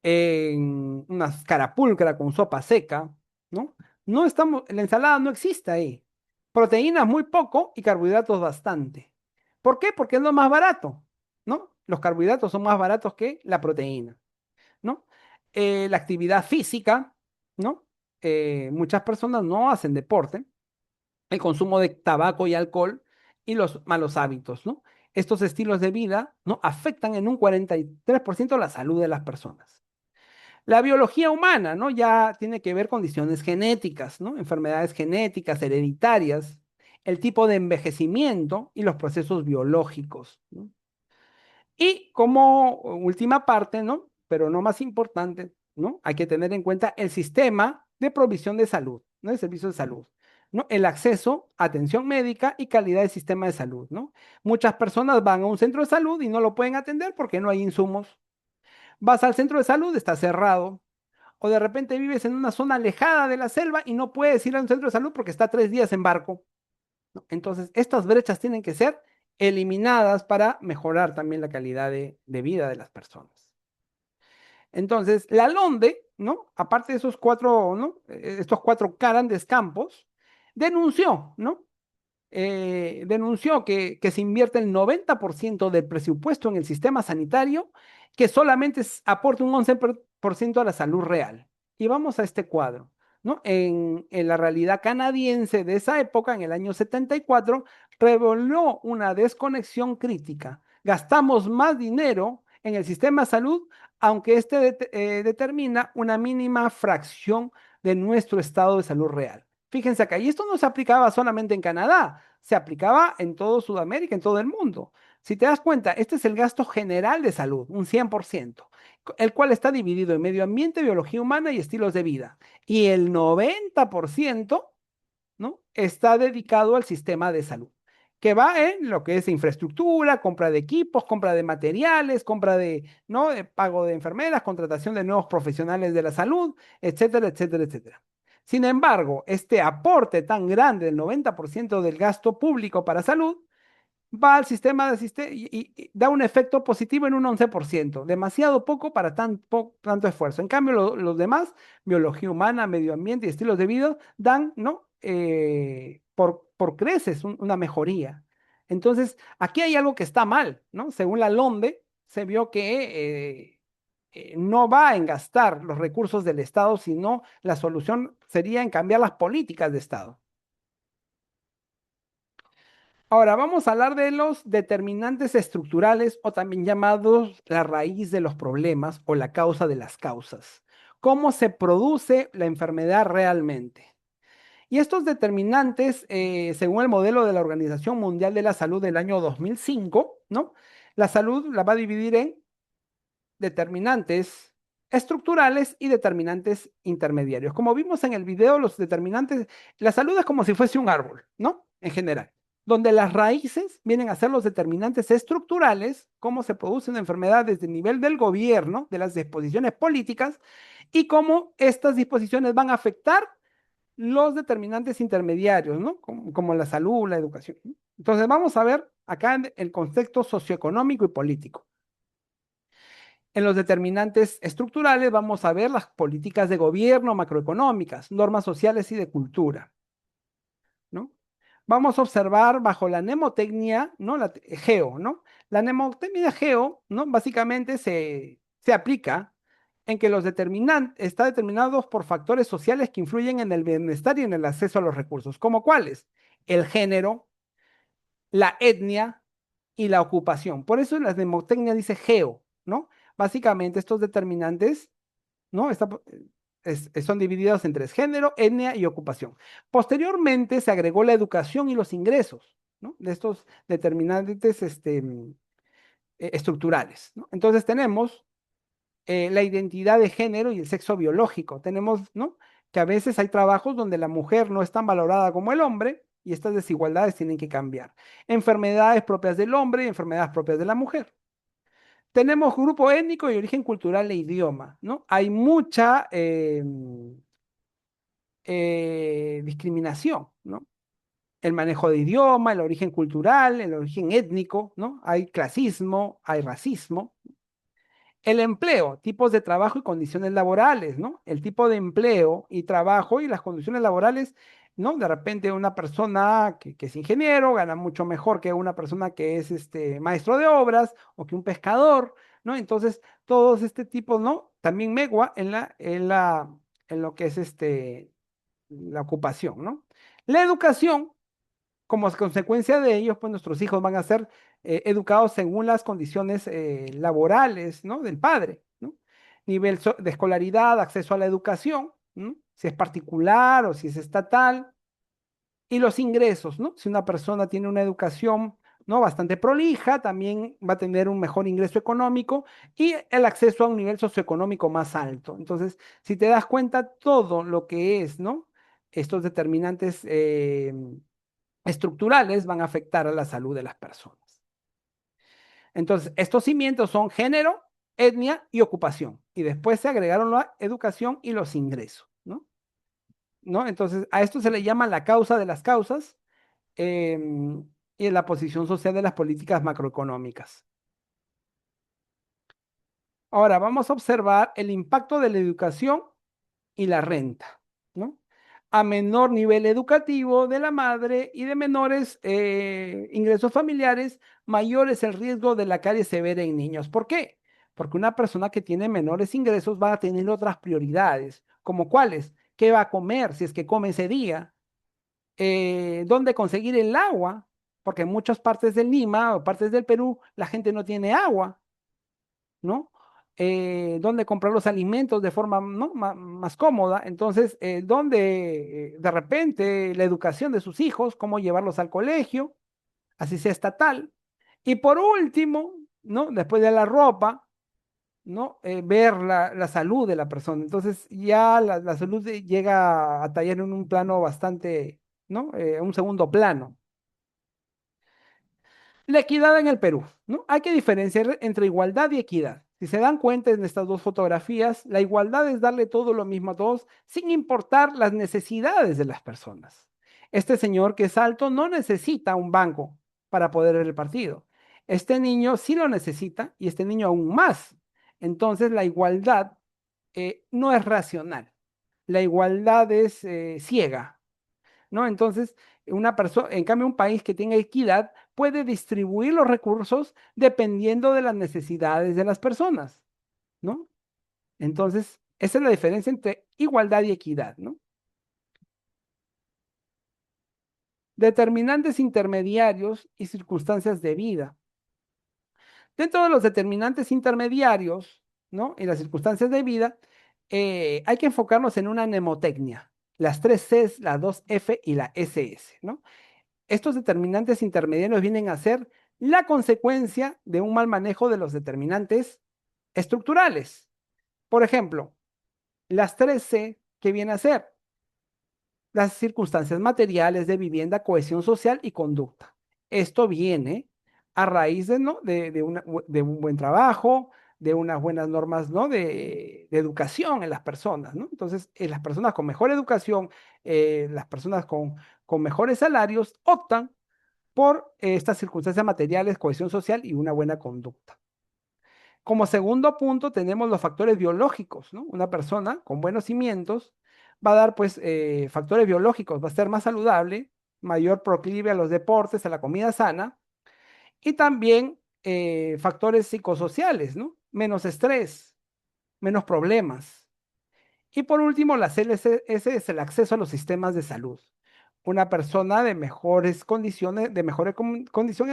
en una carapulcra con sopa seca, ¿no? No estamos, la ensalada no existe ahí. Proteínas muy poco y carbohidratos bastante. ¿Por qué? Porque es lo más barato, ¿no? Los carbohidratos son más baratos que la proteína. ¿No? La actividad física, ¿no? Muchas personas no hacen deporte, el consumo de tabaco y alcohol y los malos hábitos, ¿no? Estos estilos de vida, ¿no? Afectan en un 43% la salud de las personas. La biología humana, ¿no? Ya tiene que ver condiciones genéticas, ¿no? Enfermedades genéticas, hereditarias, el tipo de envejecimiento y los procesos biológicos, ¿no? Y como última parte, ¿no? Pero no más importante, ¿no? Hay que tener en cuenta el sistema de provisión de salud, ¿no? El servicio de salud, ¿no? El acceso a atención médica y calidad del sistema de salud, ¿no? Muchas personas van a un centro de salud y no lo pueden atender porque no hay insumos. Vas al centro de salud, está cerrado. O de repente vives en una zona alejada de la selva y no puedes ir a un centro de salud porque está 3 días en barco, ¿no? Entonces, estas brechas tienen que ser eliminadas para mejorar también la calidad de vida de las personas. Entonces, la LONDE, ¿no? Aparte de esos cuatro, ¿no? Estos cuatro grandes campos, denunció, ¿no? Denunció que se invierte el 90% del presupuesto en el sistema sanitario, que solamente aporta un 11% a la salud real. Y vamos a este cuadro, ¿no? En la realidad canadiense de esa época, en el año 74, reveló una desconexión crítica. Gastamos más dinero en el sistema de salud, aunque determina una mínima fracción de nuestro estado de salud real. Fíjense acá, y esto no se aplicaba solamente en Canadá, se aplicaba en todo Sudamérica, en todo el mundo. Si te das cuenta, este es el gasto general de salud, un 100%. el cual está dividido en medio ambiente, biología humana y estilos de vida. Y el 90%, ¿no?, está dedicado al sistema de salud, que va en lo que es infraestructura, compra de equipos, compra de materiales, compra de, ¿no?, de pago de enfermeras, contratación de nuevos profesionales de la salud, etcétera, etcétera, etcétera. Sin embargo, este aporte tan grande del 90% del gasto público para salud va al sistema de y da un efecto positivo en un 11%, demasiado poco para tanto esfuerzo. En cambio, los demás, biología humana, medio ambiente y estilos de vida, dan, ¿no?, por creces una mejoría. Entonces, aquí hay algo que está mal, ¿no? Según la LOMDE, se vio que no va en gastar los recursos del Estado, sino la solución sería en cambiar las políticas de Estado. Ahora vamos a hablar de los determinantes estructurales o también llamados la raíz de los problemas o la causa de las causas. ¿Cómo se produce la enfermedad realmente? Y estos determinantes, según el modelo de la Organización Mundial de la Salud del año 2005, ¿no?, la salud la va a dividir en determinantes estructurales y determinantes intermediarios. Como vimos en el video, los determinantes, la salud es como si fuese un árbol, ¿no? En general, donde las raíces vienen a ser los determinantes estructurales, cómo se produce una enfermedad desde el nivel del gobierno, de las disposiciones políticas, y cómo estas disposiciones van a afectar los determinantes intermediarios, ¿no? Como la salud, la educación. Entonces, vamos a ver acá en el contexto socioeconómico y político. En los determinantes estructurales vamos a ver las políticas de gobierno macroeconómicas, normas sociales y de cultura, ¿no? Vamos a observar bajo la mnemotecnia, ¿no?, la geo, ¿no? La mnemotecnia geo, ¿no?, básicamente se aplica en que los determinantes están determinados por factores sociales que influyen en el bienestar y en el acceso a los recursos. ¿Como cuáles? El género, la etnia y la ocupación. Por eso la mnemotecnia dice geo, ¿no? Básicamente estos determinantes, ¿no?, son divididos en tres: género, etnia y ocupación. Posteriormente se agregó la educación y los ingresos, ¿no?, de estos determinantes estructurales, ¿no? Entonces tenemos la identidad de género y el sexo biológico. Tenemos, ¿no?, que a veces hay trabajos donde la mujer no es tan valorada como el hombre y estas desigualdades tienen que cambiar. Enfermedades propias del hombre y enfermedades propias de la mujer. Tenemos grupo étnico y origen cultural e idioma, ¿no? Hay mucha discriminación, ¿no? El manejo de idioma, el origen cultural, el origen étnico, ¿no? Hay clasismo, hay racismo. El empleo, tipos de trabajo y condiciones laborales, ¿no? El tipo de empleo y trabajo y las condiciones laborales, ¿no? De repente una persona que es ingeniero gana mucho mejor que una persona que es maestro de obras o que un pescador, ¿no? Entonces, todos este tipo, ¿no?, también megua en lo que es la ocupación, ¿no? La educación, como consecuencia de ellos, pues nuestros hijos van a ser educados según las condiciones laborales, ¿no?, del padre, ¿no? Nivel de escolaridad, acceso a la educación, ¿no?, si es particular o si es estatal, y los ingresos, ¿no? Si una persona tiene una educación, ¿no?, bastante prolija, también va a tener un mejor ingreso económico y el acceso a un nivel socioeconómico más alto. Entonces, si te das cuenta, todo lo que es, ¿no?, estos determinantes estructurales van a afectar a la salud de las personas. Entonces, estos cimientos son género, etnia y ocupación. Y después se agregaron la educación y los ingresos, ¿no? ¿No? Entonces, a esto se le llama la causa de las causas y la posición social de las políticas macroeconómicas. Ahora, vamos a observar el impacto de la educación y la renta, ¿no? A menor nivel educativo de la madre y de menores ingresos familiares, mayor es el riesgo de la carie severa en niños. ¿Por qué? Porque una persona que tiene menores ingresos va a tener otras prioridades, como cuáles: qué va a comer si es que come ese día, dónde conseguir el agua, porque en muchas partes del Lima o partes del Perú la gente no tiene agua, ¿no? Dónde comprar los alimentos de forma, ¿no?, más cómoda. Entonces, dónde de repente la educación de sus hijos, cómo llevarlos al colegio, así sea estatal. Y por último, ¿no?, después de la ropa, ¿no? Ver la salud de la persona. Entonces ya la salud llega a tallar en un plano bastante, ¿no? Un segundo plano. La equidad en el Perú, ¿no? Hay que diferenciar entre igualdad y equidad. Si se dan cuenta en estas dos fotografías, la igualdad es darle todo lo mismo a todos sin importar las necesidades de las personas. Este señor que es alto no necesita un banco para poder ver el partido. Este niño sí lo necesita y este niño aún más. Entonces la igualdad no es racional. La igualdad es ciega, ¿no? Entonces, una persona, en cambio, un país que tenga equidad puede distribuir los recursos dependiendo de las necesidades de las personas, ¿no? Entonces, esa es la diferencia entre igualdad y equidad, ¿no? Determinantes intermediarios y circunstancias de vida. Dentro de los determinantes intermediarios, ¿no? Y las circunstancias de vida, hay que enfocarnos en una mnemotecnia, las tres Cs, la dos F y la SS, ¿no? Estos determinantes intermediarios vienen a ser la consecuencia de un mal manejo de los determinantes estructurales. Por ejemplo, las tres C, ¿qué viene a ser? Las circunstancias materiales de vivienda, cohesión social y conducta. Esto viene a raíz de, ¿no? de un buen trabajo, de unas buenas normas, ¿no? de educación en las personas, ¿no? Entonces, las personas con mejor educación, las personas con mejores salarios optan por estas circunstancias materiales, cohesión social y una buena conducta. Como segundo punto tenemos los factores biológicos, ¿no? Una persona con buenos cimientos va a dar pues factores biológicos, va a ser más saludable, mayor proclive a los deportes, a la comida sana y también factores psicosociales, ¿no? Menos estrés, menos problemas. Y por último, la CLS es el acceso a los sistemas de salud. Una persona de mejores condiciones, de mejor condición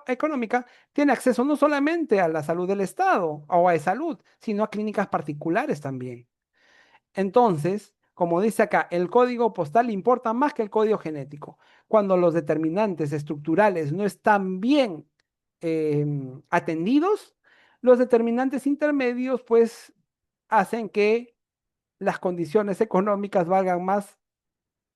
económica, tiene acceso no solamente a la salud del Estado o a salud, sino a clínicas particulares también. Entonces, como dice acá, el código postal importa más que el código genético. Cuando los determinantes estructurales no están bien atendidos, los determinantes intermedios pues hacen que las condiciones económicas valgan más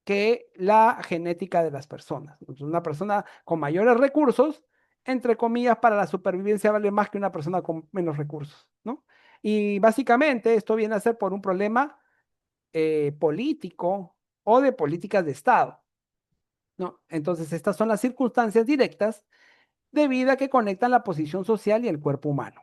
que la genética de las personas. Entonces, una persona con mayores recursos, entre comillas, para la supervivencia vale más que una persona con menos recursos, ¿no? Y básicamente esto viene a ser por un problema político o de políticas de Estado, ¿no? Entonces, estas son las circunstancias directas de vida que conectan la posición social y el cuerpo humano.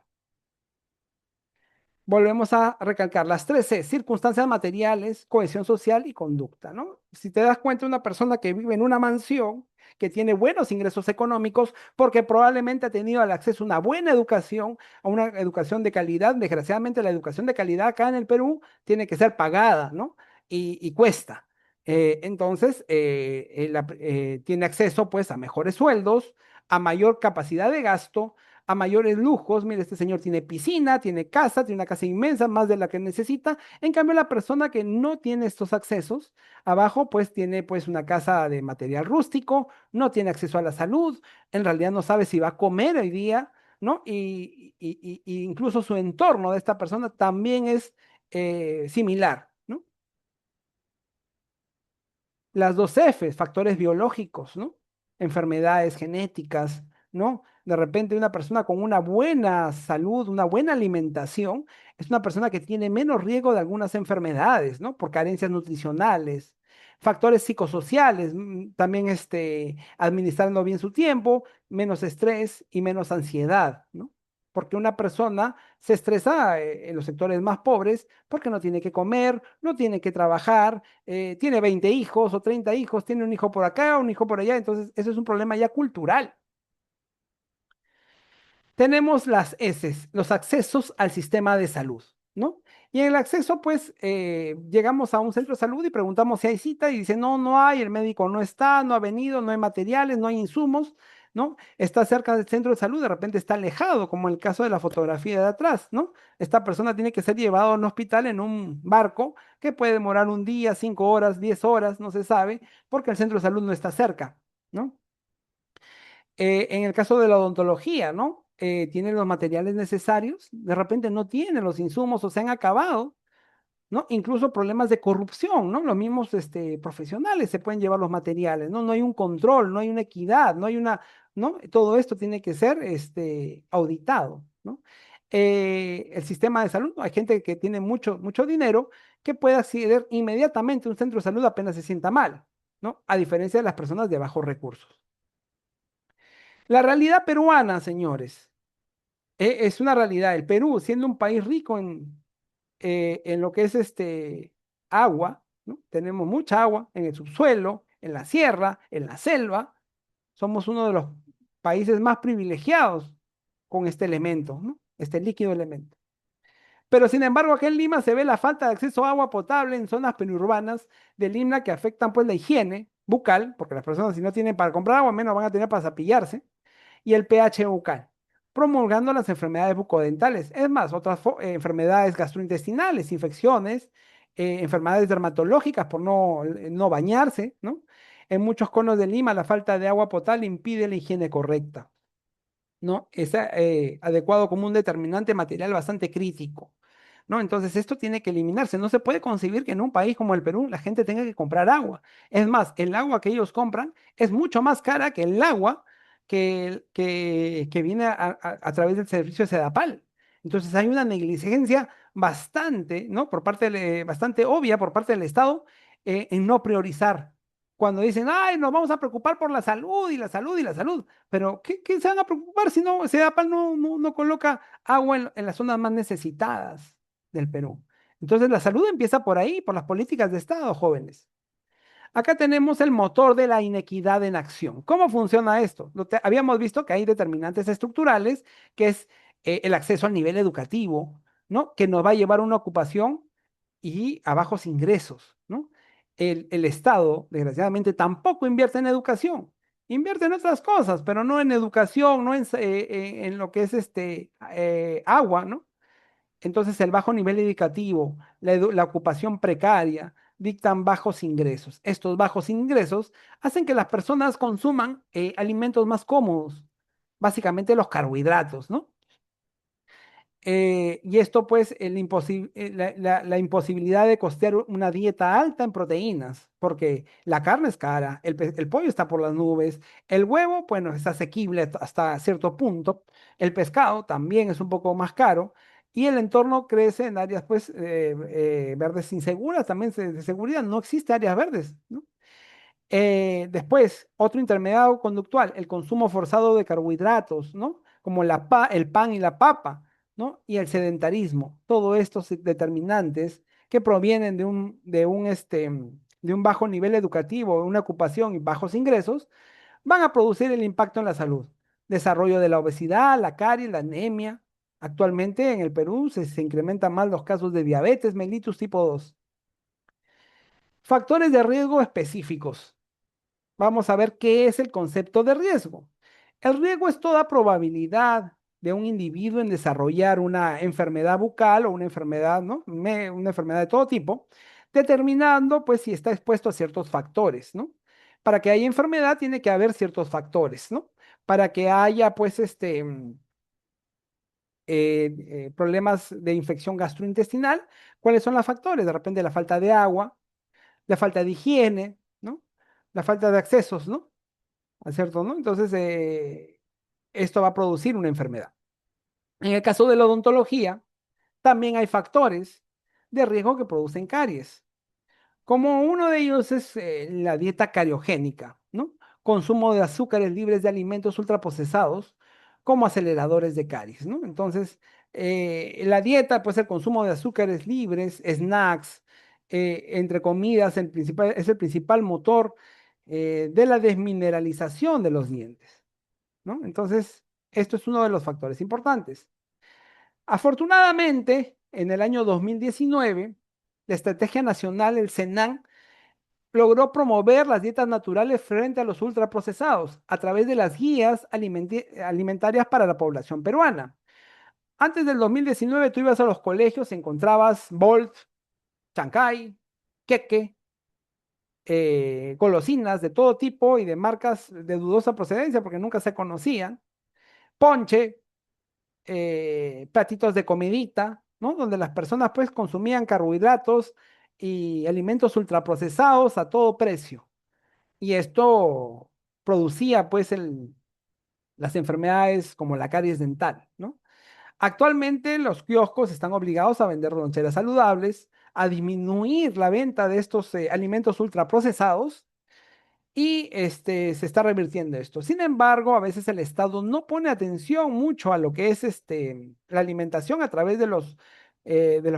Volvemos a recalcar las tres C, circunstancias materiales, cohesión social y conducta, ¿no? Si te das cuenta, una persona que vive en una mansión, que tiene buenos ingresos económicos, porque probablemente ha tenido el acceso a una buena educación, a una educación de calidad. Desgraciadamente, la educación de calidad acá en el Perú tiene que ser pagada, ¿no? Y cuesta. Entonces, tiene acceso, pues, a mejores sueldos, a mayor capacidad de gasto, a mayores lujos. Mire, este señor tiene piscina, tiene casa, tiene una casa inmensa, más de la que necesita. En cambio, la persona que no tiene estos accesos, abajo pues tiene pues una casa de material rústico, no tiene acceso a la salud, en realidad no sabe si va a comer hoy día, ¿no? Y incluso su entorno de esta persona también es similar, ¿no? Las dos Fs, factores biológicos, ¿no? Enfermedades genéticas, ¿no? De repente una persona con una buena salud, una buena alimentación, es una persona que tiene menos riesgo de algunas enfermedades, ¿no? Por carencias nutricionales. Factores psicosociales, también administrando bien su tiempo, menos estrés y menos ansiedad, ¿no? Porque una persona se estresa en los sectores más pobres porque no tiene que comer, no tiene que trabajar, tiene 20 hijos o 30 hijos, tiene un hijo por acá, un hijo por allá, entonces eso es un problema ya cultural. Tenemos las S, los accesos al sistema de salud, ¿no? Y en el acceso, pues, llegamos a un centro de salud y preguntamos si hay cita y dice, no, no hay, el médico no está, no ha venido, no hay materiales, no hay insumos, ¿no? Está cerca del centro de salud, de repente está alejado, como en el caso de la fotografía de atrás, ¿no? Esta persona tiene que ser llevado a un hospital en un barco que puede demorar un día, 5 horas, 10 horas, no se sabe, porque el centro de salud no está cerca, ¿no? En el caso de la odontología, ¿no? tiene los materiales necesarios, de repente no tiene los insumos o se han acabado, ¿no? Incluso problemas de corrupción, ¿no? Los mismos profesionales se pueden llevar los materiales, ¿no? No hay un control, no hay una equidad, no hay una, ¿no? Todo esto tiene que ser auditado, ¿no? El sistema de salud, hay gente que tiene mucho dinero que puede acceder inmediatamente a un centro de salud apenas se sienta mal, ¿no? A diferencia de las personas de bajos recursos. La realidad peruana, señores, es una realidad. El Perú, siendo un país rico en lo que es agua, ¿no? Tenemos mucha agua en el subsuelo, en la sierra, en la selva. Somos uno de los países más privilegiados con este elemento, ¿no? Este líquido elemento. Pero sin embargo, aquí en Lima se ve la falta de acceso a agua potable en zonas periurbanas de Lima que afectan pues la higiene bucal, porque las personas si no tienen para comprar agua, menos van a tener para cepillarse, y el pH bucal, promulgando las enfermedades bucodentales. Es más, otras enfermedades gastrointestinales, infecciones, enfermedades dermatológicas por no bañarse, ¿no? En muchos conos de Lima, la falta de agua potable impide la higiene correcta, ¿no? Es adecuado como un determinante material bastante crítico, ¿no? Entonces esto tiene que eliminarse. No se puede concebir que en un país como el Perú la gente tenga que comprar agua. Es más, el agua que ellos compran es mucho más cara que el agua que viene a través del servicio de Sedapal. Entonces hay una negligencia bastante, ¿no? Bastante obvia por parte del Estado en no priorizar. Cuando dicen, ay, nos vamos a preocupar por la salud y la salud y la salud. Pero, ¿qué se van a preocupar si no, Sedapal no coloca agua en las zonas más necesitadas del Perú? Entonces, la salud empieza por ahí, por las políticas de Estado, jóvenes. Acá tenemos el motor de la inequidad en acción. ¿Cómo funciona esto? Habíamos visto que hay determinantes estructurales, que es el acceso al nivel educativo, ¿no? Que nos va a llevar a una ocupación y a bajos ingresos, ¿no? El Estado, desgraciadamente, tampoco invierte en educación. Invierte en otras cosas, pero no en educación, no en lo que es agua, ¿no? Entonces, el bajo nivel educativo, la ocupación precaria, dictan bajos ingresos. Estos bajos ingresos hacen que las personas consuman alimentos más cómodos, básicamente los carbohidratos, ¿no? Y esto, pues, la imposibilidad de costear una dieta alta en proteínas, porque la carne es cara, el pollo está por las nubes, el huevo, bueno, es asequible hasta cierto punto, el pescado también es un poco más caro, y el entorno crece en áreas, pues, verdes inseguras, también de seguridad, no existe áreas verdes, ¿no? Después, otro intermediario conductual, el consumo forzado de carbohidratos, ¿no? Como el pan y la papa, ¿no? Y el sedentarismo. Todos estos determinantes que provienen de un bajo nivel educativo, una ocupación y bajos ingresos, van a producir el impacto en la salud. Desarrollo de la obesidad, la caries, la anemia. Actualmente en el Perú se incrementan más los casos de diabetes mellitus tipo 2. Factores de riesgo específicos. Vamos a ver qué es el concepto de riesgo. El riesgo es toda probabilidad de un individuo en desarrollar una enfermedad bucal o una enfermedad, ¿no? Una enfermedad de todo tipo, determinando pues si está expuesto a ciertos factores, ¿no? Para que haya enfermedad tiene que haber ciertos factores, ¿no? Para que haya pues problemas de infección gastrointestinal, ¿cuáles son los factores? De repente la falta de agua, la falta de higiene, ¿no? La falta de accesos, ¿no? ¿Cierto? ¿No? Entonces, esto va a producir una enfermedad. En el caso de la odontología, también hay factores de riesgo que producen caries, como uno de ellos es la dieta cariogénica, ¿no? Consumo de azúcares libres de alimentos ultraprocesados como aceleradores de caries, ¿no? Entonces, la dieta, pues el consumo de azúcares libres, snacks, entre comidas, es el principal motor de la desmineralización de los dientes, ¿no? Entonces, esto es uno de los factores importantes. Afortunadamente, en el año 2019, la Estrategia Nacional, el SENAN, logró promover las dietas naturales frente a los ultraprocesados a través de las guías alimentarias para la población peruana. Antes del 2019, tú ibas a los colegios, encontrabas Bolt, Chancay, Queque, golosinas de todo tipo y de marcas de dudosa procedencia porque nunca se conocían, ponche. platitos de comidita, ¿no? Donde las personas pues consumían carbohidratos y alimentos ultraprocesados a todo precio. Y esto producía pues las enfermedades como la caries dental, ¿no? Actualmente los kioscos están obligados a vender loncheras saludables, a disminuir la venta de estos alimentos ultraprocesados y se está revirtiendo esto. Sin embargo, a veces el Estado no pone atención mucho a lo que es la alimentación a través de los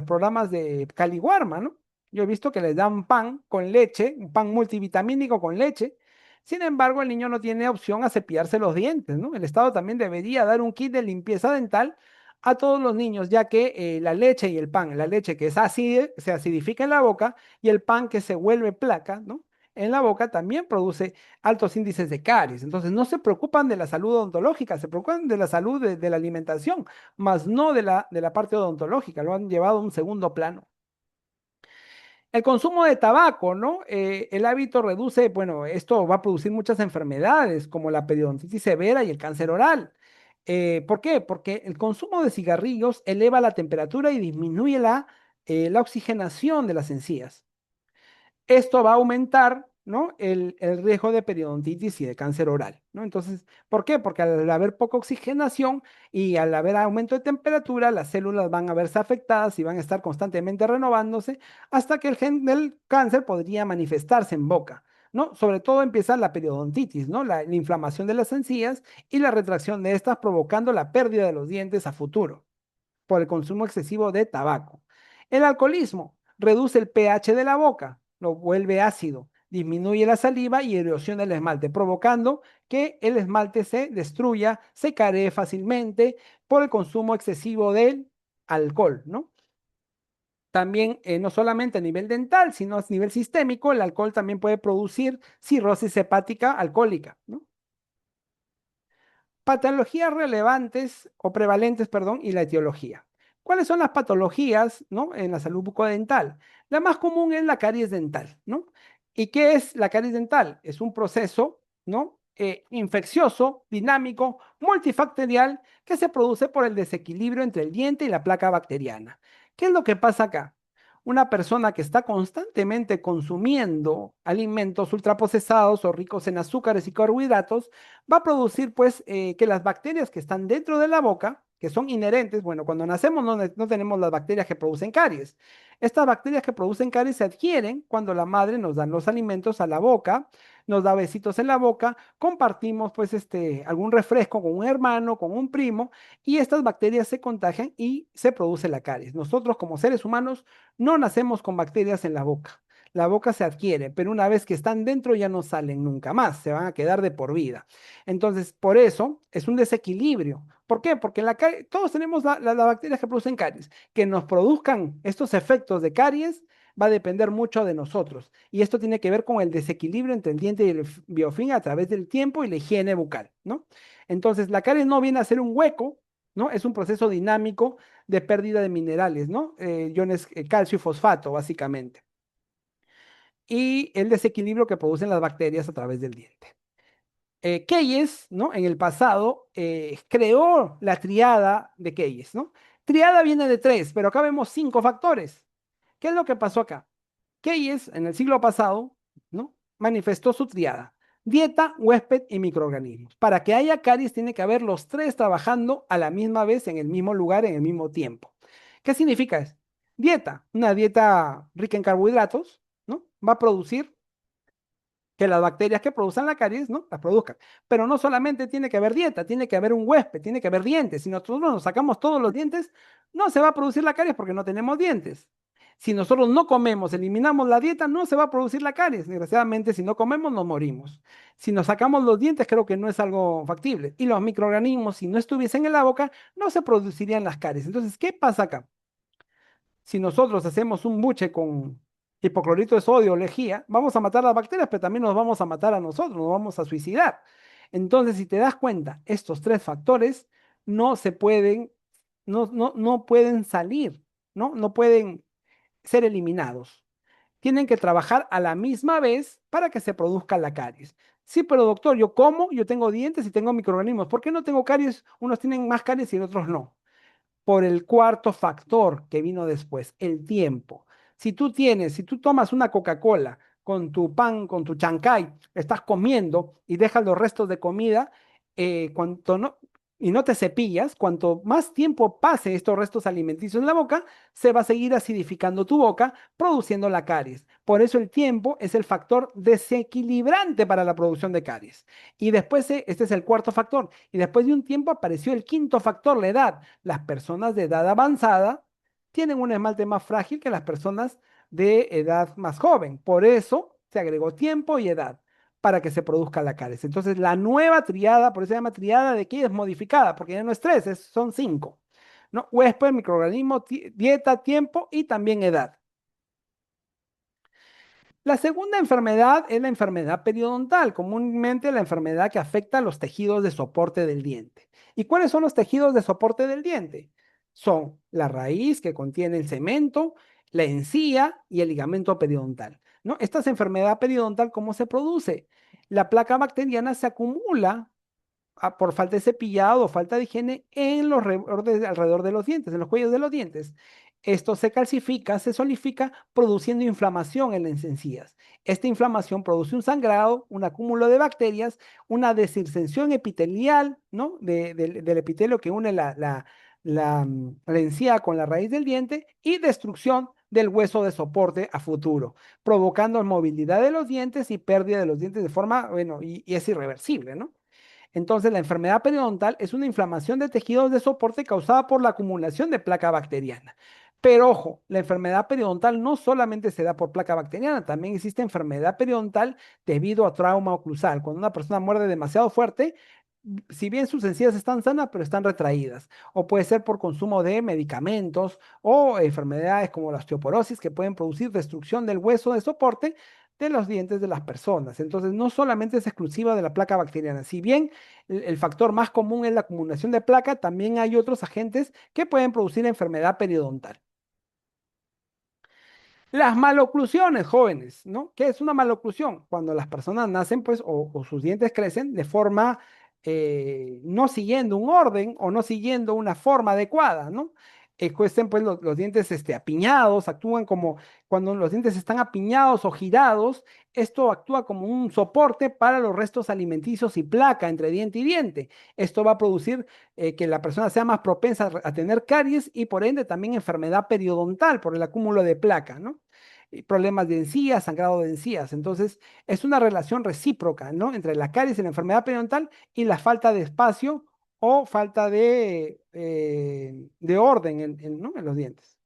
programas de Caliwarma, ¿no? Yo he visto que les dan pan con leche, un pan multivitamínico con leche. Sin embargo, el niño no tiene opción a cepillarse los dientes, ¿no? El Estado también debería dar un kit de limpieza dental a todos los niños, ya que la leche y el pan, la leche que es ácida, se acidifica en la boca y el pan que se vuelve placa, ¿no? En la boca también produce altos índices de caries. Entonces, no se preocupan de la salud odontológica, se preocupan de la salud de la alimentación, más no de la parte odontológica, lo han llevado a un segundo plano. El consumo de tabaco, ¿no? El hábito reduce, bueno, esto va a producir muchas enfermedades como la periodontitis severa y el cáncer oral. ¿Por qué? Porque el consumo de cigarrillos eleva la temperatura y disminuye la oxigenación de las encías. Esto va a aumentar, ¿no? El riesgo de periodontitis y de cáncer oral, ¿no? Entonces, ¿por qué? Porque al haber poca oxigenación y al haber aumento de temperatura, las células van a verse afectadas y van a estar constantemente renovándose hasta que el gen del cáncer podría manifestarse en boca, ¿no? Sobre todo empieza la periodontitis, ¿no? La inflamación de las encías y la retracción de estas provocando la pérdida de los dientes a futuro por el consumo excesivo de tabaco. El alcoholismo reduce el pH de la boca, lo vuelve ácido, disminuye la saliva y erosiona el esmalte, provocando que el esmalte se destruya, se caree fácilmente por el consumo excesivo del alcohol, ¿no? También, no solamente a nivel dental, sino a nivel sistémico, el alcohol también puede producir cirrosis hepática alcohólica, ¿no? Patologías relevantes o prevalentes, perdón, y la etiología. ¿Cuáles son las patologías, ¿no? En la salud bucodental? La más común es la caries dental, ¿no? ¿Y qué es la caries dental? Es un proceso, ¿no? Infeccioso, dinámico, multifactorial, que se produce por el desequilibrio entre el diente y la placa bacteriana. ¿Qué es lo que pasa acá? Una persona que está constantemente consumiendo alimentos ultraprocesados o ricos en azúcares y carbohidratos, va a producir pues que las bacterias que están dentro de la boca, que son inherentes, bueno, cuando nacemos no tenemos las bacterias que producen caries. Estas bacterias que producen caries se adquieren cuando la madre nos da los alimentos a la boca, nos da besitos en la boca, compartimos pues algún refresco con un hermano, con un primo, y estas bacterias se contagian y se produce la caries. Nosotros como seres humanos no nacemos con bacterias en la boca. La boca se adquiere, pero una vez que están dentro ya no salen nunca más, se van a quedar de por vida. Entonces, por eso es un desequilibrio. ¿Por qué? Porque todos tenemos las bacterias que producen caries. Que nos produzcan estos efectos de caries va a depender mucho de nosotros. Y esto tiene que ver con el desequilibrio entre el diente y el biofilm a través del tiempo y la higiene bucal, ¿no? Entonces, la caries no viene a ser un hueco, ¿no? Es un proceso dinámico de pérdida de minerales, ¿no? Iones calcio y fosfato, básicamente y el desequilibrio que producen las bacterias a través del diente. Keyes, ¿no? En el pasado creó la triada de Keyes, ¿no? Triada viene de tres, pero acá vemos cinco factores. ¿Qué es lo que pasó acá? Keyes, en el siglo pasado, ¿no? Manifestó su triada. Dieta, huésped y microorganismos. Para que haya caries tiene que haber los tres trabajando a la misma vez, en el mismo lugar, en el mismo tiempo. ¿Qué significa eso? Dieta, una dieta rica en carbohidratos, ¿no? Va a producir que las bacterias que producen la caries, ¿no? Las produzcan. Pero no solamente tiene que haber dieta, tiene que haber un huésped, tiene que haber dientes. Si nosotros nos sacamos todos los dientes, no se va a producir la caries porque no tenemos dientes. Si nosotros no comemos, eliminamos la dieta, no se va a producir la caries. Desgraciadamente, si no comemos, nos morimos. Si nos sacamos los dientes, creo que no es algo factible. Y los microorganismos, si no estuviesen en la boca, no se producirían las caries. Entonces, ¿qué pasa acá? Si nosotros hacemos un buche con hipoclorito de sodio o lejía, vamos a matar a las bacterias, pero también nos vamos a matar a nosotros, nos vamos a suicidar. Entonces, si te das cuenta, estos tres factores no se pueden, no pueden salir, ¿no? No pueden ser eliminados. Tienen que trabajar a la misma vez para que se produzca la caries. Sí, pero doctor, yo como, yo tengo dientes y tengo microorganismos. ¿Por qué no tengo caries? Unos tienen más caries y otros no. por el cuarto factor que vino después, el tiempo. Si tú tomas una Coca-Cola con tu pan, con tu chancay, estás comiendo y dejas los restos de comida, cuanto no, y no te cepillas, cuanto más tiempo pase estos restos alimenticios en la boca, se va a seguir acidificando tu boca, produciendo la caries. Por eso el tiempo es el factor desequilibrante para la producción de caries. Y después, este es el cuarto factor, y después de un tiempo apareció el quinto factor, la edad. Las personas de edad avanzada tienen un esmalte más frágil que las personas de edad más joven. Por eso se agregó tiempo y edad para que se produzca la caries. Entonces, la nueva triada, por eso se llama triada de qué es modificada, porque ya no es tres, son cinco, ¿no? Huésped, microorganismo, dieta, tiempo y también edad. La segunda enfermedad es la enfermedad periodontal, comúnmente la enfermedad que afecta a los tejidos de soporte del diente. ¿Y cuáles son los tejidos de soporte del diente? Son la raíz que contiene el cemento, la encía y el ligamento periodontal, ¿no? Esta enfermedad periodontal, ¿cómo se produce? La placa bacteriana se acumula por falta de cepillado o falta de higiene en los alrededor de los dientes, en los cuellos de los dientes. Esto se calcifica, se solidifica, produciendo inflamación en las encías. Esta inflamación produce un sangrado, un acúmulo de bacterias, una desinsensión epitelial, ¿no? Del epitelio que une la encía con la raíz del diente y destrucción del hueso de soporte a futuro, provocando movilidad de los dientes y pérdida de los dientes de forma, bueno, y es irreversible, ¿no? Entonces, la enfermedad periodontal es una inflamación de tejidos de soporte causada por la acumulación de placa bacteriana. Pero ojo, la enfermedad periodontal no solamente se da por placa bacteriana, también existe enfermedad periodontal debido a trauma oclusal. Cuando una persona muerde demasiado fuerte, si bien sus encías están sanas, pero están retraídas. O puede ser por consumo de medicamentos o enfermedades como la osteoporosis que pueden producir destrucción del hueso de soporte de los dientes de las personas. Entonces, no solamente es exclusiva de la placa bacteriana. Si bien el factor más común es la acumulación de placa, también hay otros agentes que pueden producir enfermedad periodontal. Las maloclusiones, jóvenes, ¿no? ¿Qué es una maloclusión? Cuando las personas nacen, pues, o sus dientes crecen de forma no siguiendo un orden o no siguiendo una forma adecuada, ¿no? Cuesten, pues, los dientes apiñados, actúan como cuando los dientes están apiñados o girados, esto actúa como un soporte para los restos alimenticios y placa entre diente y diente. Esto va a producir que la persona sea más propensa a tener caries y por ende también enfermedad periodontal por el acúmulo de placa, ¿no? Y problemas de encías, sangrado de encías. Entonces, es una relación recíproca, ¿no? Entre la caries y la enfermedad periodontal y la falta de espacio o falta de orden ¿no? en los dientes.